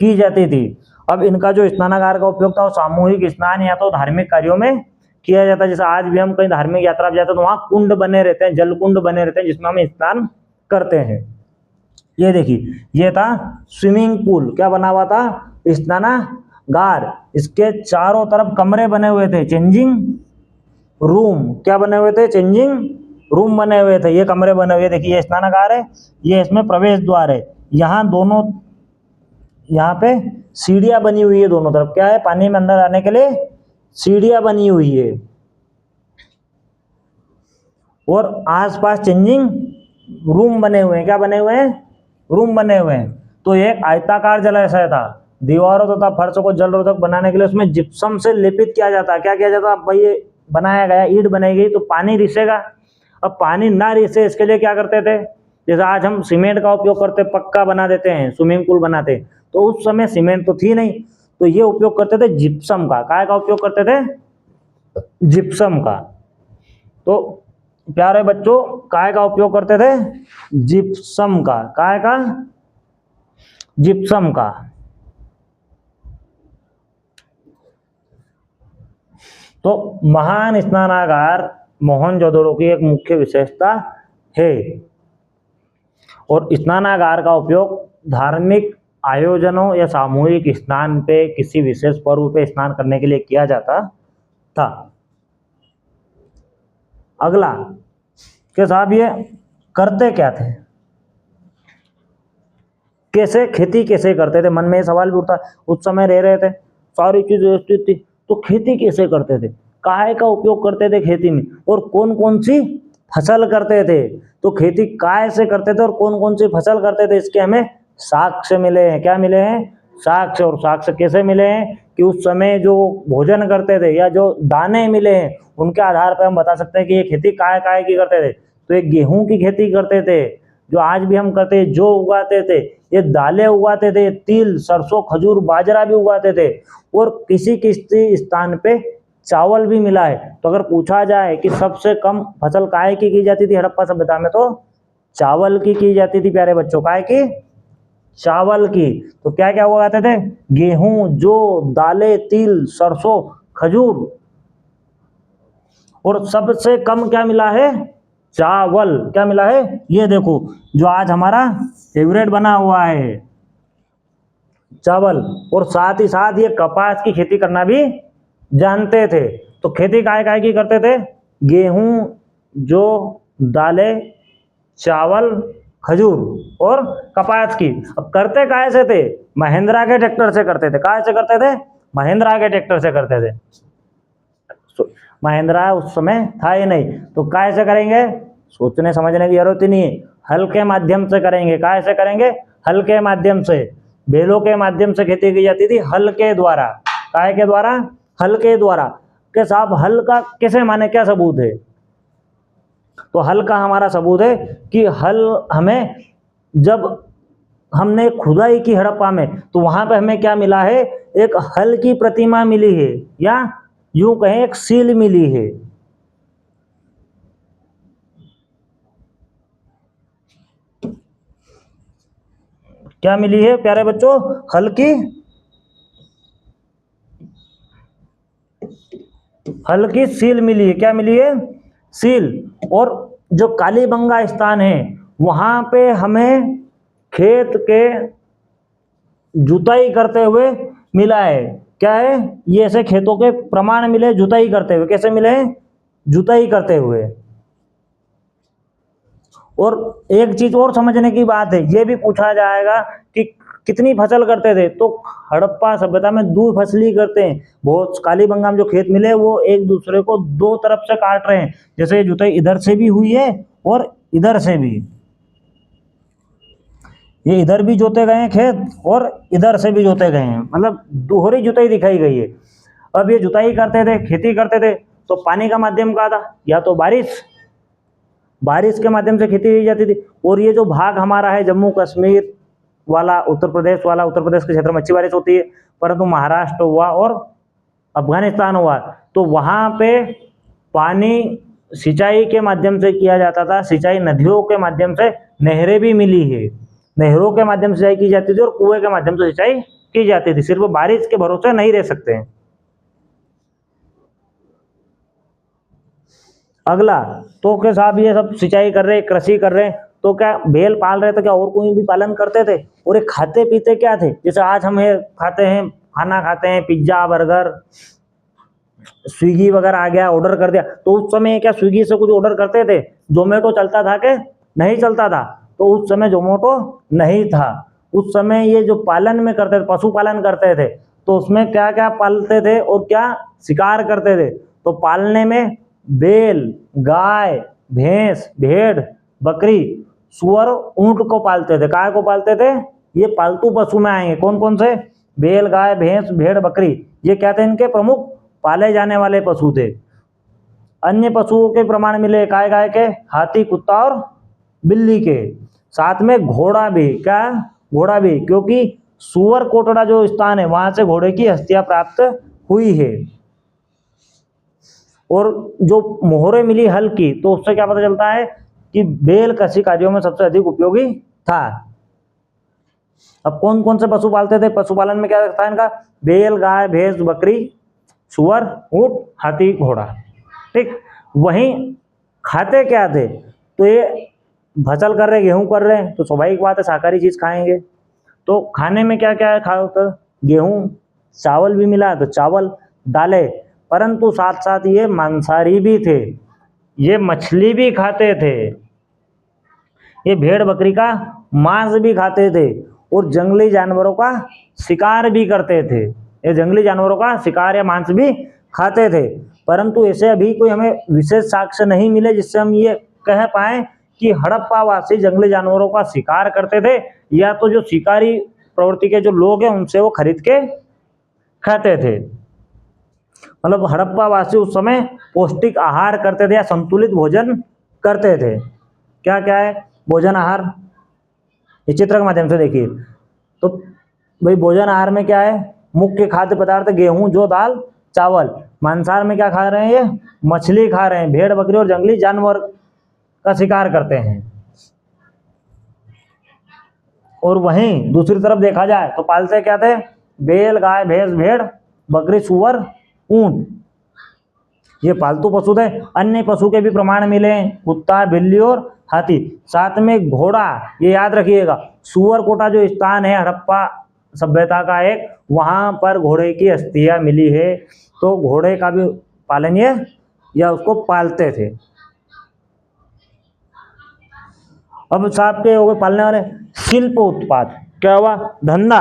A: की जाती थी। अब इनका जो स्नानागार का उपयोग था वो सामूहिक स्नान या तो धार्मिक कार्यों में किया जाता है। जैसे आज भी हम कहीं धार्मिक यात्रा पर जाते हैं तो वहाँ कुंड बने रहते हैं, जल कुंड बने रहते हैं, जिसमें हम स्नान करते हैं। ये देखिए, ये था स्विमिंग पूल, क्या बना हुआ था, स्नानागार। इसके चारों तरफ कमरे बने हुए थे, चेंजिंग रूम। क्या बने हुए थे, चेंजिंग रूम बने हुए थे। ये कमरे बने हुए, देखिए ये स्नानागार है, ये इसमें प्रवेश द्वार है। यहाँ दोनों, यहाँ पे सीढ़ियाँ बनी हुई है दोनों तरफ। क्या है, पानी में अंदर आने के लिए सीढ़ियाँ बनी हुई है, और आसपास चेंजिंग रूम बने हुए हैं। क्या बने हुए हैं? रूम बने हुए हैं। तो एक आयताकार जलाशय था। दीवारों तथा फर्श को जल रोधक बनाने के लिए उसमें जिप्सम से लेपित किया जाता है। क्या किया जाता है? भाई ये बनाया गया, ईंट बनाई गई तो पानी रिसेगा। अब पानी ना रिसे इसके लिए क्या करते थे? जैसे आज हम सीमेंट का उपयोग करते, पक्का बना देते हैं, स्विमिंग पूल बनाते, तो उस समय सीमेंट तो थी नहीं, तो ये उपयोग करते थे जिप्सम का। काय का उपयोग करते थे? जिप्सम का। तो प्यारे बच्चों, काय का उपयोग करते थे? जिप्सम का। काय का? जिप्सम का। तो महान स्नानागार मोहनजोदड़ो की एक मुख्य विशेषता है। और स्नानागार का उपयोग धार्मिक आयोजनों या सामूहिक स्नान पे, किसी विशेष पर्व पे स्नान करने के लिए किया जाता था। अगला कि साहब ये करते क्या थे? कैसे खेती कैसे करते थे? मन में सवाल भी उठता। उस समय रह रहे थे, सारी चीज व्यवस्थित थी, तो खेती कैसे करते थे? काय का उपयोग करते थे खेती में? और कौन कौन सी फसल करते थे? तो खेती काय से करते थे और कौन कौन सी फसल करते थे, इसके हमें साक्ष्य मिले हैं। क्या मिले हैं? साक्ष्य। और साक्ष्य कैसे मिले हैं? कि उस समय जो भोजन करते थे या जो दाने मिले हैं, उनके आधार पर हम बता सकते हैं कि ये खेती काय काय की करते थे। तो एक गेहूं की खेती करते थे, जो आज भी हम करते हैं, जो उगाते थे। ये दालें उगाते थे, तिल, सरसों, खजूर, बाजरा भी उगाते थे। और किसी किसी स्थान पे चावल भी मिला है। तो अगर पूछा जाए कि सबसे कम फसल काय की जाती थी हड़प्पा सभ्यता में, तो चावल की जाती थी प्यारे बच्चों। काय की? चावल की। तो क्या क्या उगाते थे? गेहूं, जौ, दालें, तिल, सरसों, खजूर। और सबसे कम क्या मिला है? चावल। क्या मिला है? ये देखो, जो आज हमारा फेवरेट बना हुआ है, चावल। और साथ ही साथ ये कपास की खेती करना भी जानते थे। तो खेती काय काय की करते थे? गेहूं, जौ, दालें, चावल, खजूर और कपास की। अब करते काय से थे? महिंद्रा के ट्रैक्टर से करते थे। काय से करते थे? महिंद्रा के ट्रैक्टर से करते थे। महिंद्रा उस समय था ही नहीं, तो काय से करेंगे? सोचने समझने की जरूरत ही नहीं है, हल के माध्यम से करेंगे। काय से करेंगे? हल के माध्यम से। बैलों के माध्यम से खेती की जाती थी, हल के द्वारा। काय के द्वारा? हल के द्वारा। के साहब हल का कैसे माने, क्या सबूत है? तो हल का हमारा सबूत है कि हल हमें, जब हमने खुदाई की हड़प्पा में, तो वहां पे हमें क्या मिला है? एक हल की प्रतिमा मिली है, या यूं कहें एक सील मिली है। क्या मिली है प्यारे बच्चों? हल की, हल की सील मिली है। क्या मिली है? सील। और जो कालीबंगा स्थान है, वहां पे हमें खेत के जुताई करते हुए मिला है। क्या है? ये ऐसे खेतों के प्रमाण मिले जुताई करते हुए। कैसे मिले? जुताई करते हुए। और एक चीज और समझने की बात है, ये भी पूछा जाएगा कि कितनी फसल करते थे? तो हड़प्पा सभ्यता में दो फसली करते हैं। बहुत कालीबंगा में जो खेत मिले, वो एक दूसरे को दो तरफ से काट रहे हैं। जैसे जुताई इधर से भी हुई है और इधर से भी। ये इधर भी जोते गए हैं खेत और इधर से भी जोते गए हैं, मतलब दोहरी जुताई दिखाई गई है। अब ये जुताई करते थे, खेती करते थे, तो पानी का माध्यम क्या था? या तो बारिश, बारिश के माध्यम से खेती की जाती थी। और ये जो भाग हमारा है जम्मू कश्मीर वाला, उत्तर प्रदेश वाला, उत्तर प्रदेश के क्षेत्र में अच्छी बारिश होती है, परंतु महाराष्ट्र हुआ और अफगानिस्तान हुआ, तो वहां पे पानी सिंचाई के माध्यम से किया जाता था। सिंचाई नदियों के माध्यम से, नहरें भी मिली है, नहरों के माध्यम से सिंचाई की जाती थी और कुएं के माध्यम से सिंचाई की जाती थी। सिर्फ बारिश के भरोसे नहीं रह सकते हैं। अगला, तो के साहब ये सब सिंचाई कर रहे, कृषि कर रहे, तो क्या भेड़ पाल रहे, तो क्या और कोई भी पालन करते थे? और ये खाते पीते क्या थे? जैसे आज हम खाते हैं, खाना खाते हैं, पिज्जा, बर्गर, स्विगी वगैरह आ गया, ऑर्डर कर दिया। तो उस समय क्या स्विगी से कुछ ऑर्डर करते थे? जोमेटो चलता था कि नहीं चलता था? तो उस समय जोमेटो नहीं था। उस समय ये जो पालन में करते थे, पशुपालन करते थे, तो उसमें क्या क्या पालते थे और क्या शिकार करते थे? तो पालने में बैल, गाय, भैंस, भेड़, बकरी, सुअर ऊंट को पालते थे। काय को पालते थे? ये पालतू पशु में आएंगे। कौन कौन से? बैल, गाय, भैंस, भेड़, बकरी, ये क्या थे? इनके प्रमुख पाले जाने वाले पशु थे। अन्य पशुओं के प्रमाण मिले काय गाय के? हाथी, कुत्ता और बिल्ली के। साथ में घोड़ा भी। क्या? घोड़ा भी, क्योंकि सुअर कोटड़ा जो स्थान है वहां से घोड़े की हस्तियां प्राप्त हुई है। और जो मोहरे मिली हल की, तो उससे क्या पता चलता है कि बैल कृषि कार्यों में सबसे अधिक उपयोगी था। अब कौन कौन से पशु पालते थे? पशुपालन में क्या था इनका? बैल, गाय, भैंस, बकरी, सुअर, ऊंट, हाथी, घोड़ा। ठीक। वहीं खाते क्या थे? तो ये फसल कर रहे, गेहूं कर रहे हैं, तो स्वाभाविक बात है शाकाहारी चीज खाएंगे। तो खाने में क्या क्या है? खाकर गेहूं, चावल भी मिला तो चावल, दालें, परंतु साथ साथ ये मांसाहारी भी थे। ये मछली भी खाते थे, ये भेड़ बकरी का मांस भी खाते थे और जंगली जानवरों का शिकार भी करते थे। ये जंगली जानवरों का शिकार या मांस भी खाते थे। परंतु ऐसे अभी कोई हमें विशेष साक्ष्य नहीं मिले जिससे हम ये कह पाए कि हड़प्पा वासी जंगली जानवरों का शिकार करते थे, या तो जो शिकारी प्रवृत्ति के जो लोग हैं उनसे वो खरीद के खाते थे। मतलब हड़प्पा वासी उस समय पौष्टिक आहार करते थे या संतुलित भोजन करते थे। क्या क्या है भोजन आहार? इस चित्र के माध्यम से देखिए तो भाई भोजन आहार में क्या है? मुख्य खाद्य पदार्थ गेहूं, जौ, दाल, चावल। मांसाहार में क्या खा रहे हैं? ये मछली खा रहे हैं, भेड़ बकरी और जंगली जानवर का शिकार करते हैं। और वहीं दूसरी तरफ देखा जाए तो पालते क्या थे? बैल, गाय, भैंस, भेड़, बकरी, सुअर, ऊंट, ये पालतू पशु थे। अन्य पशु के भी प्रमाण मिले, कुत्ता, बिल्ली और हाथी। साथ में घोड़ा, ये याद रखिएगा, सुअर कोटा जो स्थान है हड़प्पा सभ्यता का एक, वहां पर घोड़े की अस्थियां मिली है। तो घोड़े का भी पालन ये या उसको पालते थे। अब साहब के हो गए पालने वाले। शिल्प उत्पाद क्या हुआ? धंधा।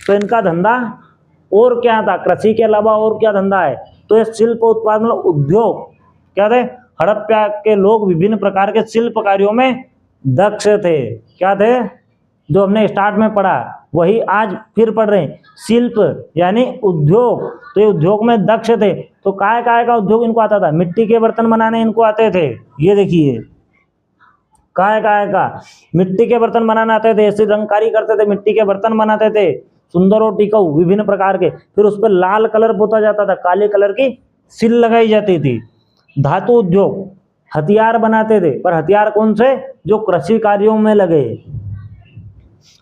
A: तो इनका धंधा और क्या था? कृषि के अलावा और क्या धंधा है? तो ये शिल्प उत्पाद मतलब उद्योग। क्या थे? हड़प्पा के लोग विभिन्न प्रकार के शिल्प कार्यों में दक्ष थे। क्या थे? जो हमने स्टार्ट में पढ़ा वही आज फिर पढ़ रहे हैं। शिल्प यानी उद्योग, तो ये उद्योग में दक्ष थे। तो काय काय का उद्योग इनको आता था? मिट्टी के बर्तन बनाने इनको आते थे। ये देखिए काय काय का मिट्टी के बर्तन बनाने आते थे। ऐसी रंगकारी करते थे, मिट्टी के बर्तन बनाते थे सुंदर और टिकाऊ विभिन्न प्रकार के। फिर उस पर लाल कलर पोता जाता था, काले कलर की सिल लगाई जाती थी। धातु उद्योग, हथियार बनाते थे, पर हथियार कौन से? जो कृषि कार्यों में लगे।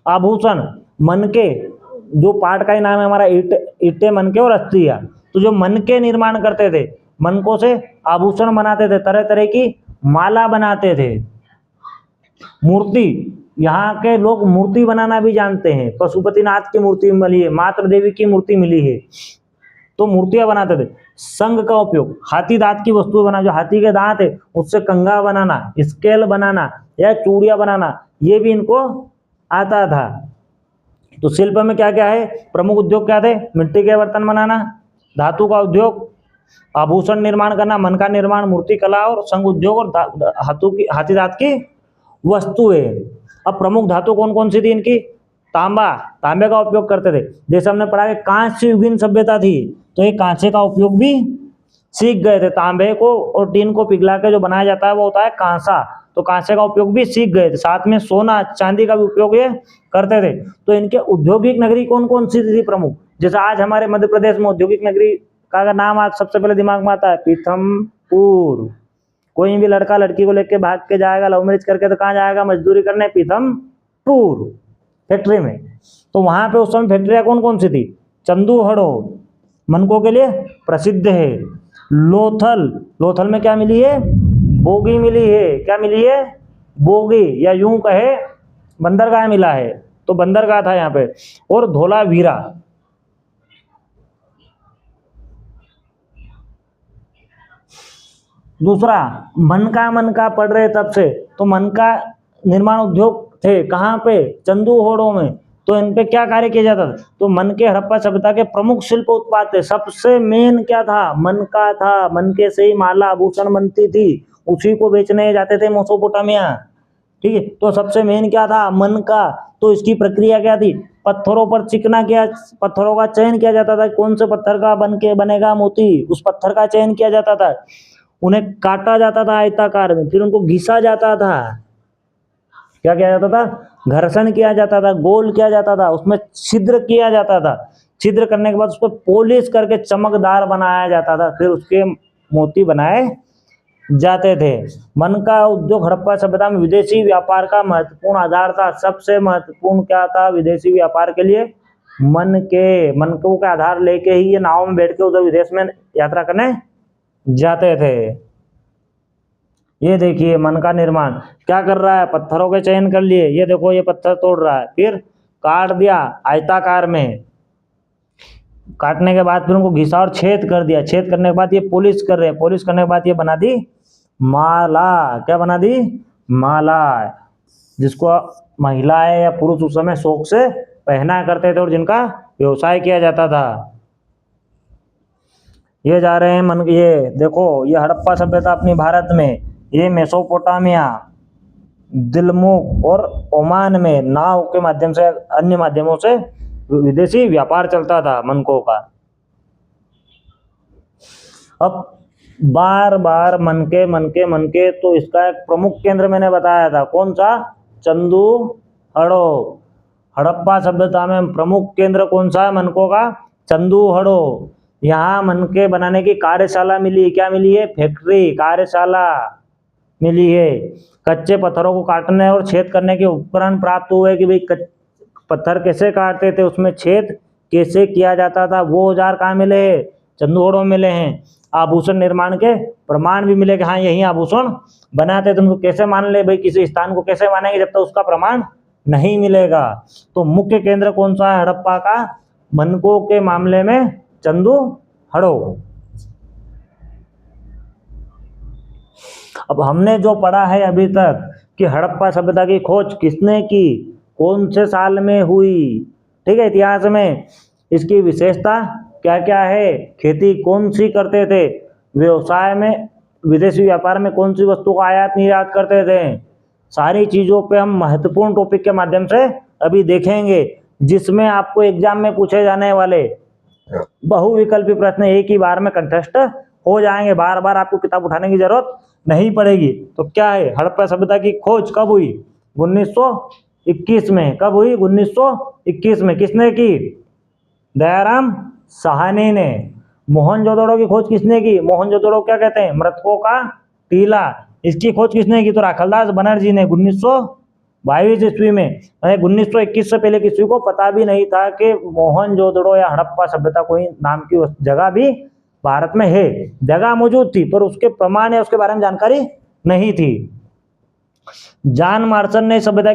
A: आभूषण, मनके, जो पार्ट का ही नाम है हमारा ईंटें, मनके और अस्थियां। तो जो मनके निर्माण करते थे, मनकों से आभूषण बनाते थे, तरह तरह की माला बनाते थे। मूर्ति, यहाँ के लोग मूर्ति बनाना भी जानते हैं। पशुपतिनाथ की मूर्ति मिली है, मातृ देवी की मूर्ति मिली है, तो मूर्तियां बनाते थे। संग का उपयोग, हाथी दांत की वस्तुएं बना, जो हाथी के दांत है उससे कंघा बनाना, स्केल बनाना या चूड़ियां बनाना, ये भी इनको आता था। तो शिल्प में क्या क्या है? प्रमुख उद्योग क्या थे? मिट्टी के बर्तन बनाना, धातु का उद्योग, आभूषण निर्माण करना, मन का निर्माण, मूर्ति कला और संग उद्योग, और हाथी दांत की वस्तुएं। अब प्रमुख धातु कौन कौन सी थी इनकी? तांबा, तांबे का उपयोग करते थे। जैसे हमने पढ़ा कि कांस्य युगीन सभ्यता थी, तो ये कांसे का उपयोग भी सीख गए थे। तांबे को और टीन को पिघला के जो बनाया जाता है वो होता है कांसा, तो कांसे का उपयोग भी सीख गए थे। साथ में सोना, चांदी का भी उपयोग ये करते थे। तो इनके औद्योगिक नगरी कौन कौन सी थी प्रमुख? जैसे आज हमारे मध्य प्रदेश में औद्योगिक नगरी का अगर नाम आज सबसे पहले दिमाग में आता है पीथमपुर। कोई भी लड़का लड़की को लेके भाग के जाएगा लव मैरिज करके, तो कहाँ जाएगा मजदूरी करने? पीथमपुर फैक्ट्री में। तो वहां पे उस समय फैक्ट्रियां कौन कौन सी थी? चंदूहड़ो, मनकों के लिए प्रसिद्ध है। लोथल, लोथल में क्या मिली है? बोगी मिली है। क्या मिली है? बोगी, या यूं कहे बंदरगाह मिला है, तो बंदरगाह था यहाँ पे। और धोलावीरा, दूसरा मनका पढ़ रहे तब से, तो मनका निर्माण उद्योग थे कहाँ पे? चंदूहड़ो में। तो इन पे क्या कार्य किया जाता था? तो मन के हड़प्पा सभ्यता के प्रमुख शिल्प उत्पाद थे। सबसे मेन क्या था? मनका था। मनके से ही माला आभूषण बनती थी, उसी को बेचने जाते थे मेसोपोटामिया। ठीक है। तो सबसे मेन क्या था, मन का। तो इसकी प्रक्रिया क्या थी, पत्थरों पर चिकना किया, पत्थरों का चयन किया जाता था, कौन से पत्थर का बन के बनेगा मोती, उस पत्थर का चयन किया जाता था। उन्हें काटा जाता था आयताकार में, फिर उनको घिसा जाता था। क्या किया जाता था, घर्षण किया जाता था, गोल किया जाता था, उसमें छिद्र किया जाता था। छिद्र करने के बाद उसको पॉलिश करके चमकदार बनाया जाता था, फिर उसके मोती बनाए जाते थे। मन का उद्योग हड़प्पा सभ्यता में विदेशी व्यापार का महत्वपूर्ण आधार था। सबसे महत्वपूर्ण क्या था विदेशी व्यापार के लिए, मन को का आधार लेके ही ये नाव में बैठ के उधर विदेश में यात्रा करने जाते थे। ये देखिए मन का निर्माण क्या कर रहा है, पत्थरों के चयन कर लिए, ये देखो ये पत्थर तोड़ रहा है, फिर काट दिया आयताकार में, काटने के बाद फिर उनको घिसा और छेद कर दिया, छेद करने के बाद ये पॉलिश कर रहे हैं, पॉलिश करने के बाद ये बना दी माला। क्या बना दी, माला, जिसको महिलाएं या पुरुष उस समय शौक से पहना करते थे और जिनका व्यवसाय किया जाता था। ये जा रहे हैं ये देखो ये हड़प्पा सभ्यता अपनी भारत में, ये मेसोपोटामिया, दिलमुख और ओमान में नाव के माध्यम से अन्य माध्यमों से विदेशी व्यापार चलता था मनकों का। अब बार बार मनके तो इसका एक प्रमुख केंद्र मैंने बताया था, कौन सा, चंदू हड़ो। हड़प्पा सभ्यता में प्रमुख केंद्र कौन सा है मनकों का, चंदू हड़ो। यहाँ मनके बनाने की कार्यशाला मिली, क्या मिली है, फैक्ट्री, कार्यशाला मिली है। कच्चे पत्थरों को काटने और छेद करने के उपकरण प्राप्त हुए कि भाई पत्थर कैसे काटते थे, उसमें छेद कैसे किया जाता था, वो औजार कहाँ मिले हैं, चंदूहड़ों में मिले हैं। आभूषण निर्माण के प्रमाण भी मिले कि हाँ यही आभूषण बनाते, तुमको कैसे मान ले भाई, किसी स्थान को कैसे मानेंगे जब तक उसका प्रमाण नहीं मिलेगा। तो मुख्य केंद्र कौन सा है हड़प्पा का, मनकों के मामले में चंदू हड़ो। अब हमने जो पढ़ा है अभी तक कि हड़प्पा सभ्यता की खोज किसने की, कौन से साल में हुई, ठीक है, इतिहास में इसकी विशेषता क्या क्या है, खेती कौन सी करते थे, व्यवसाय में विदेशी व्यापार में कौन सी वस्तु का आयात निर्यात करते थे, सारी चीज़ों पे हम महत्वपूर्ण टॉपिक के माध्यम से अभी देखेंगे, जिसमें आपको एग्जाम में पूछे जाने वाले बहुविकल्पी प्रश्न एक ही बार में कंटेस्ट हो जाएंगे, बार बार आपको किताब उठाने की जरूरत नहीं पड़ेगी। तो क्या है, हड़प्पा सभ्यता की खोज कब हुई, 1921 में। कब हुई, 1921 में। किसने की, दयाराम साहनी ने। मोहनजोदड़ो की खोज किसने की, मोहनजोदड़ो क्या कहते हैं, मृतकों का टीला, इसकी खोज किसने की, तो राखलदास बनर्जी ने 1922 ईस्वी में। 1921 से पहले किसी को पता भी नहीं था कि मोहनजोदड़ो या हड़प्पा सभ्यता कोई नाम की जगह भी भारत में है। जगह मौजूद थी पर उसके प्रमाण या उसके बारे में जानकारी नहीं थी। जॉन मार्शन ने सभ्यता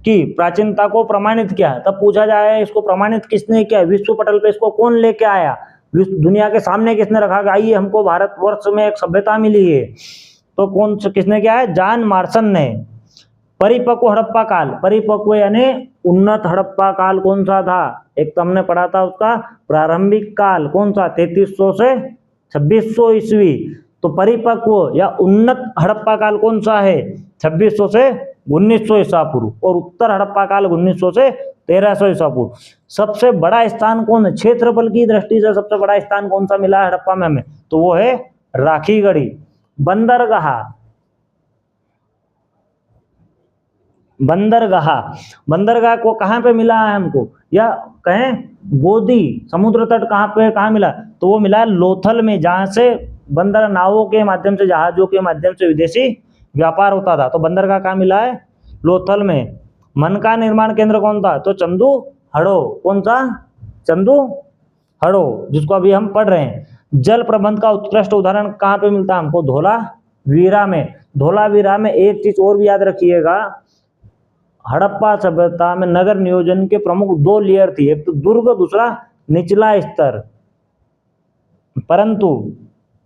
A: की प्राचीनता को प्रमाणित किया। तब पूछा जाए इसको प्रमाणित किसने किया, विश्व पटल पे इसको कौन लेके आया, दुनिया के सामने किसने रखा कि आइए हमको भारतवर्ष में एक सभ्यता मिली है, तो कौन किसने किया है, जॉन मार्शन ने। परिपक्व हड़प्पा काल, परिपक्व यानी उन्नत हड़प्पा काल कौन सा था, एक तो हमने पढ़ा था उसका प्रारंभिक काल कौन सा, 3300 से 2600 ईस्वी। तो परिपक्व या उन्नत हड़प्पा काल कौन सा है, 2600 से 1900 ईसा पूर्व, और उत्तर हड़प्पा काल 1900 से 1300 ईसा पूर्व। सबसे बड़ा स्थान कौन है, क्षेत्रफल की दृष्टि से सबसे बड़ा स्थान कौन सा मिला है हड़प्पा में हमें, तो वो है राखीगढ़ी। बंदरगाह, बंदरगाह को कहाँ पे मिला है हमको, या कहें गोदी समुद्र तट कहाँ पे, कहाँ मिला, तो वो मिला है लोथल में, जहाँ से बंदर नावों के माध्यम से, जहाजों के माध्यम से विदेशी व्यापार होता था। तो बंदरगाह कहाँ मिला है, लोथल में। मन का निर्माण केंद्र कौन था, तो चंदू हड़ो। कौन सा, चंदू हड़ो, जिसको अभी हम पढ़ रहे हैं। जल प्रबंध का उत्कृष्ट उदाहरण कहाँ पे मिलता है हमको, धोलावीरा में। धोलावीरा में एक चीज और भी याद रखिएगा, हड़प्पा सभ्यता में नगर नियोजन के प्रमुख 2 लेयर थी, एक तो दुर्ग, दूसरा निचला स्तर। परंतु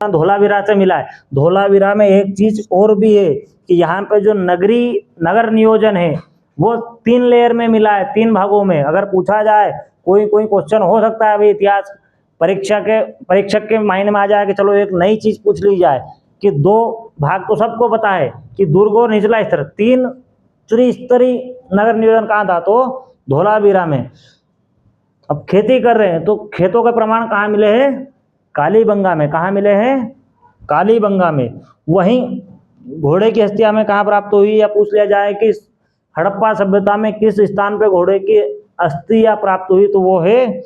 A: धोलावीरा से मिला है। धोलावीरा में एक चीज और भी है कि यहाँ पे जो नगर नियोजन है वो 3 लेयर में मिला है, 3 भागों में। अगर पूछा जाए कोई क्वेश्चन हो सकता है अभी इतिहास परीक्षक के मायने में आ जाए कि चलो एक नई चीज पूछ ली जाए कि 2 भाग तो सबको पता है कि दुर्ग और निचला स्तर, 3 त्रिस्तरीय नगर नियोजन कहाँ था? तो धोलावीरा में। अब खेती कर रहे हैं तो खेतों के प्रमाण कहाँ मिले हैं? कालीबंगा में। कहाँ मिले हैं? कालीबंगा में। वहीं घोड़े की हस्तियां में कहाँ प्राप्त हुई, या पूछ लिया जाए कि हड़प्पा सभ्यता में किस स्थान पे घोड़े की अस्थियां प्राप्त हुई, तो वो है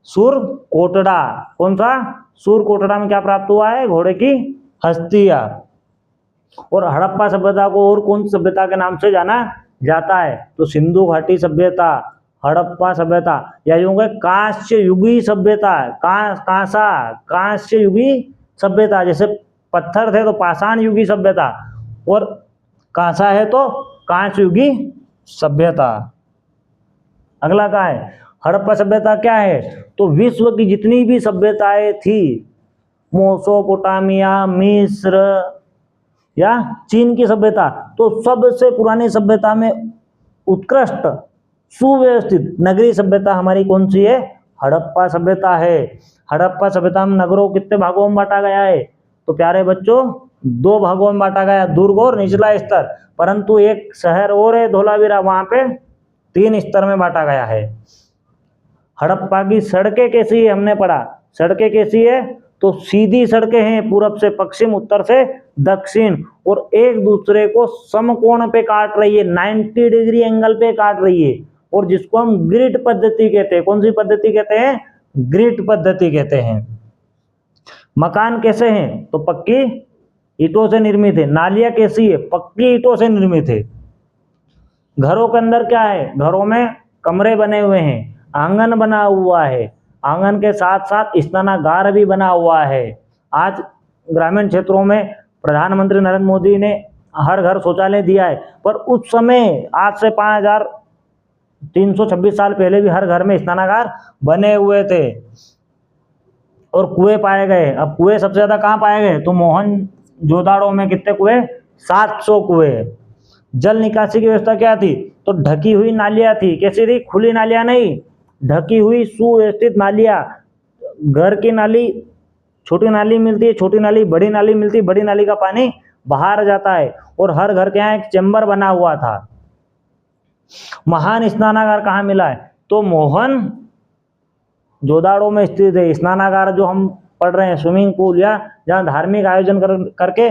A: सुरकोटड़ा। कौन सा? सुरकोटड़ा में क्या प्राप्त हुआ है? घोड़े की हस्तियां। और हड़प्पा सभ्यता को और कौन सी सभ्यता के नाम से जाना जाता है? तो सिंधु घाटी सभ्यता, हड़प्पा सभ्यता, या यूं कहें कांस्य युगी सभ्यता। कांस्य युगी सभ्यता। जैसे पत्थर थे तो पाषाण युगी सभ्यता, और कांसा है तो कांस्य युगी सभ्यता। अगला क्या है? हड़प्पा सभ्यता क्या है? तो विश्व की जितनी भी सभ्यताएं थी, मेसोपोटामिया, मिस्र या चीन की सभ्यता, तो सबसे पुरानी सभ्यता में उत्कृष्ट सुव्यवस्थित नगरीय सभ्यता हमारी कौन सी है? हड़प्पा सभ्यता है। हड़प्पा सभ्यता में नगरों कितने भागों में बांटा गया है? तो प्यारे बच्चों, 2 भागों में बांटा गया, दुर्ग और निचला स्तर। परंतु एक शहर और है धोलावीरा, वहां पे 3 स्तर में बांटा गया है। हड़प्पा की सड़कें कैसी है हमने पढ़ा। सड़कें कैसी है? तो सीधी सड़कें हैं, पूरब से पश्चिम, उत्तर से दक्षिण, और एक दूसरे को समकोण पे काट रही है, 90 डिग्री एंगल पे काट रही है, और जिसको हम ग्रिड पद्धति कहते हैं। कौन सी पद्धति कहते हैं? ग्रिड पद्धति कहते हैं। मकान कैसे हैं? तो पक्की ईंटों से निर्मित है। नालियां कैसी है? पक्की ईंटों से निर्मित है। घरों के अंदर क्या है? घरों में कमरे बने हुए हैं, आंगन बना हुआ है, आंगन के साथ साथ स्नानागार भी बना हुआ है। आज ग्रामीण क्षेत्रों में प्रधानमंत्री नरेंद्र मोदी ने हर घर शौचालय दिया है, पर उस समय आज से 5326 साल पहले भी हर घर में स्नानागार बने हुए थे, और कुएं पाए गए। अब कुएं सबसे ज्यादा कहाँ पाए गए? तो मोहनजोदाड़ो में कितने कुएं? 700 कुएं। जल निकासी की व्यवस्था क्या थी? तो ढकी हुई नालियां थी। कैसी थी? खुली नालियां नहीं, ढकी हुई सुव्यवस्थित नालियां। घर की नाली, छोटी नाली मिलती है, छोटी नाली, बड़ी नाली मिलती है, बड़ी नाली का पानी बाहर जाता है, और हर घर के यहाँ एक चैम्बर बना हुआ था। महान स्नानागार कहाँ मिला है? तो मोहन जोदाड़ो में स्थित है। स्नानागार जो हम पढ़ रहे हैं, स्विमिंग पूल, या जहाँ धार्मिक आयोजन करके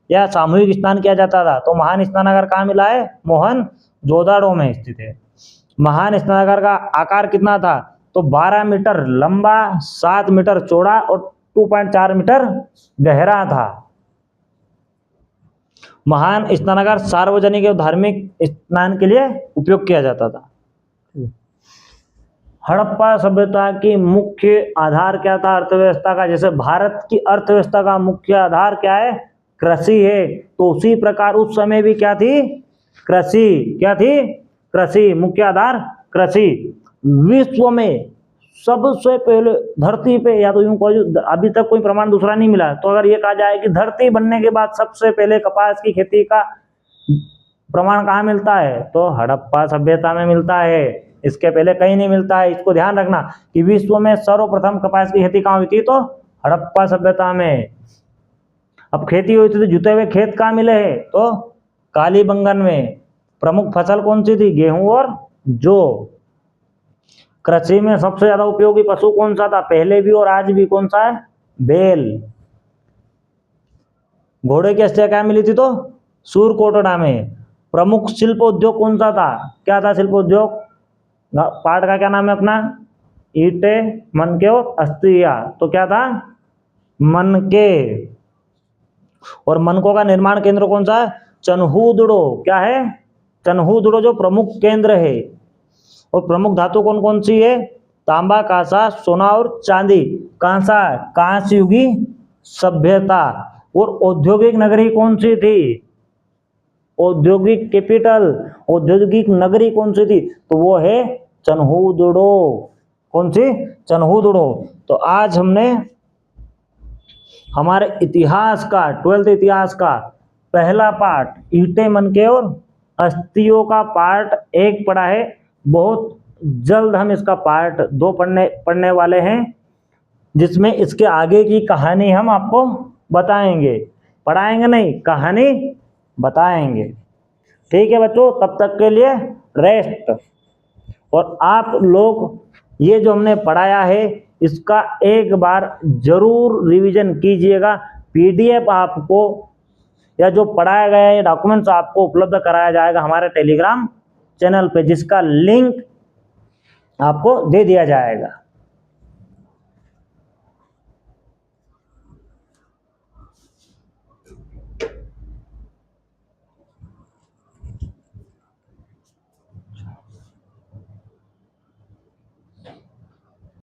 A: या सामूहिक स्नान किया जाता था, तो महान स्नानागार कहाँ मिला है? मोहन जोदाड़ो में स्थित है। महान स्नानागार का आकार कितना था? तो 12 मीटर लंबा, 7 मीटर चौड़ा और 2.4 मीटर गहरा था। महान स्नानागार सार्वजनिक और धार्मिक स्नान के लिए उपयोग किया जाता था। हड़प्पा सभ्यता की मुख्य आधार क्या था अर्थव्यवस्था का? जैसे भारत की अर्थव्यवस्था का मुख्य आधार क्या है? कृषि है। तो उसी प्रकार उस समय भी क्या थी? कृषि। क्या थी? कृषि। मुख्य आधार कृषि। विश्व में सबसे पहले धरती पे, या तो यूं कहो, अभी तक कोई प्रमाण दूसरा नहीं मिला, तो अगर ये कहा जाए कि धरती बनने के बाद सबसे पहले कपास की खेती का प्रमाण कहाँ मिलता है? तो हड़प्पा सभ्यता में मिलता है। इसके पहले कहीं नहीं मिलता है। इसको ध्यान रखना कि विश्व में सर्वप्रथम कपास की खेती कहाँ हुई थी? तो हड़प्पा सभ्यता में। अब खेती हुई थी तो जुते हुए खेत कहाँ मिले हैं? तो कालीबंगन में। प्रमुख फसल कौन सी थी? गेहूं और जौ। कृषि में सबसे ज्यादा उपयोगी पशु कौन सा था? पहले भी और आज भी कौन सा है? बैल। घोड़े की हस्तियां क्या मिली थी? तो सुरकोटड़ा में। प्रमुख शिल्प उद्योग कौन सा था? क्या था शिल्प उद्योग? पाठ का क्या नाम है अपना? ईंटे, मनके और अस्थियां। तो क्या था? मनके। और मनकों का निर्माण केंद्र कौन सा है? चन्हूदड़ो। क्या है? चन्हूदड़ो जो प्रमुख केंद्र है। और प्रमुख धातु कौन कौन सी है? तांबा, कांसा, सोना और चांदी। कांसा, कांस्य युगी सभ्यता। और औद्योगिक नगरी कौन सी थी? औद्योगिक कैपिटल, औद्योगिक नगरी कौन सी थी? तो वो है चन्हूदड़ो। कौन सी? चन्हूदड़ो। तो आज हमने हमारे इतिहास का 12th इतिहास का पहला पार्ट ईंटे, मनके और अस्थियों का पार्ट 1 पढ़ा है। बहुत जल्द हम इसका पार्ट 2 पढ़ने वाले हैं, जिसमें इसके आगे की कहानी हम आपको बताएंगे। पढ़ाएंगे नहीं, कहानी बताएंगे। ठीक है बच्चों, तब तक के लिए रेस्ट। और आप लोग ये जो हमने पढ़ाया है इसका एक बार जरूर रिवीजन कीजिएगा। पीडीएफ आपको या जो पढ़ाया गया है डॉक्यूमेंट्स आपको उपलब्ध कराया जाएगा हमारे टेलीग्राम चैनल पे, जिसका लिंक आपको दे दिया जाएगा।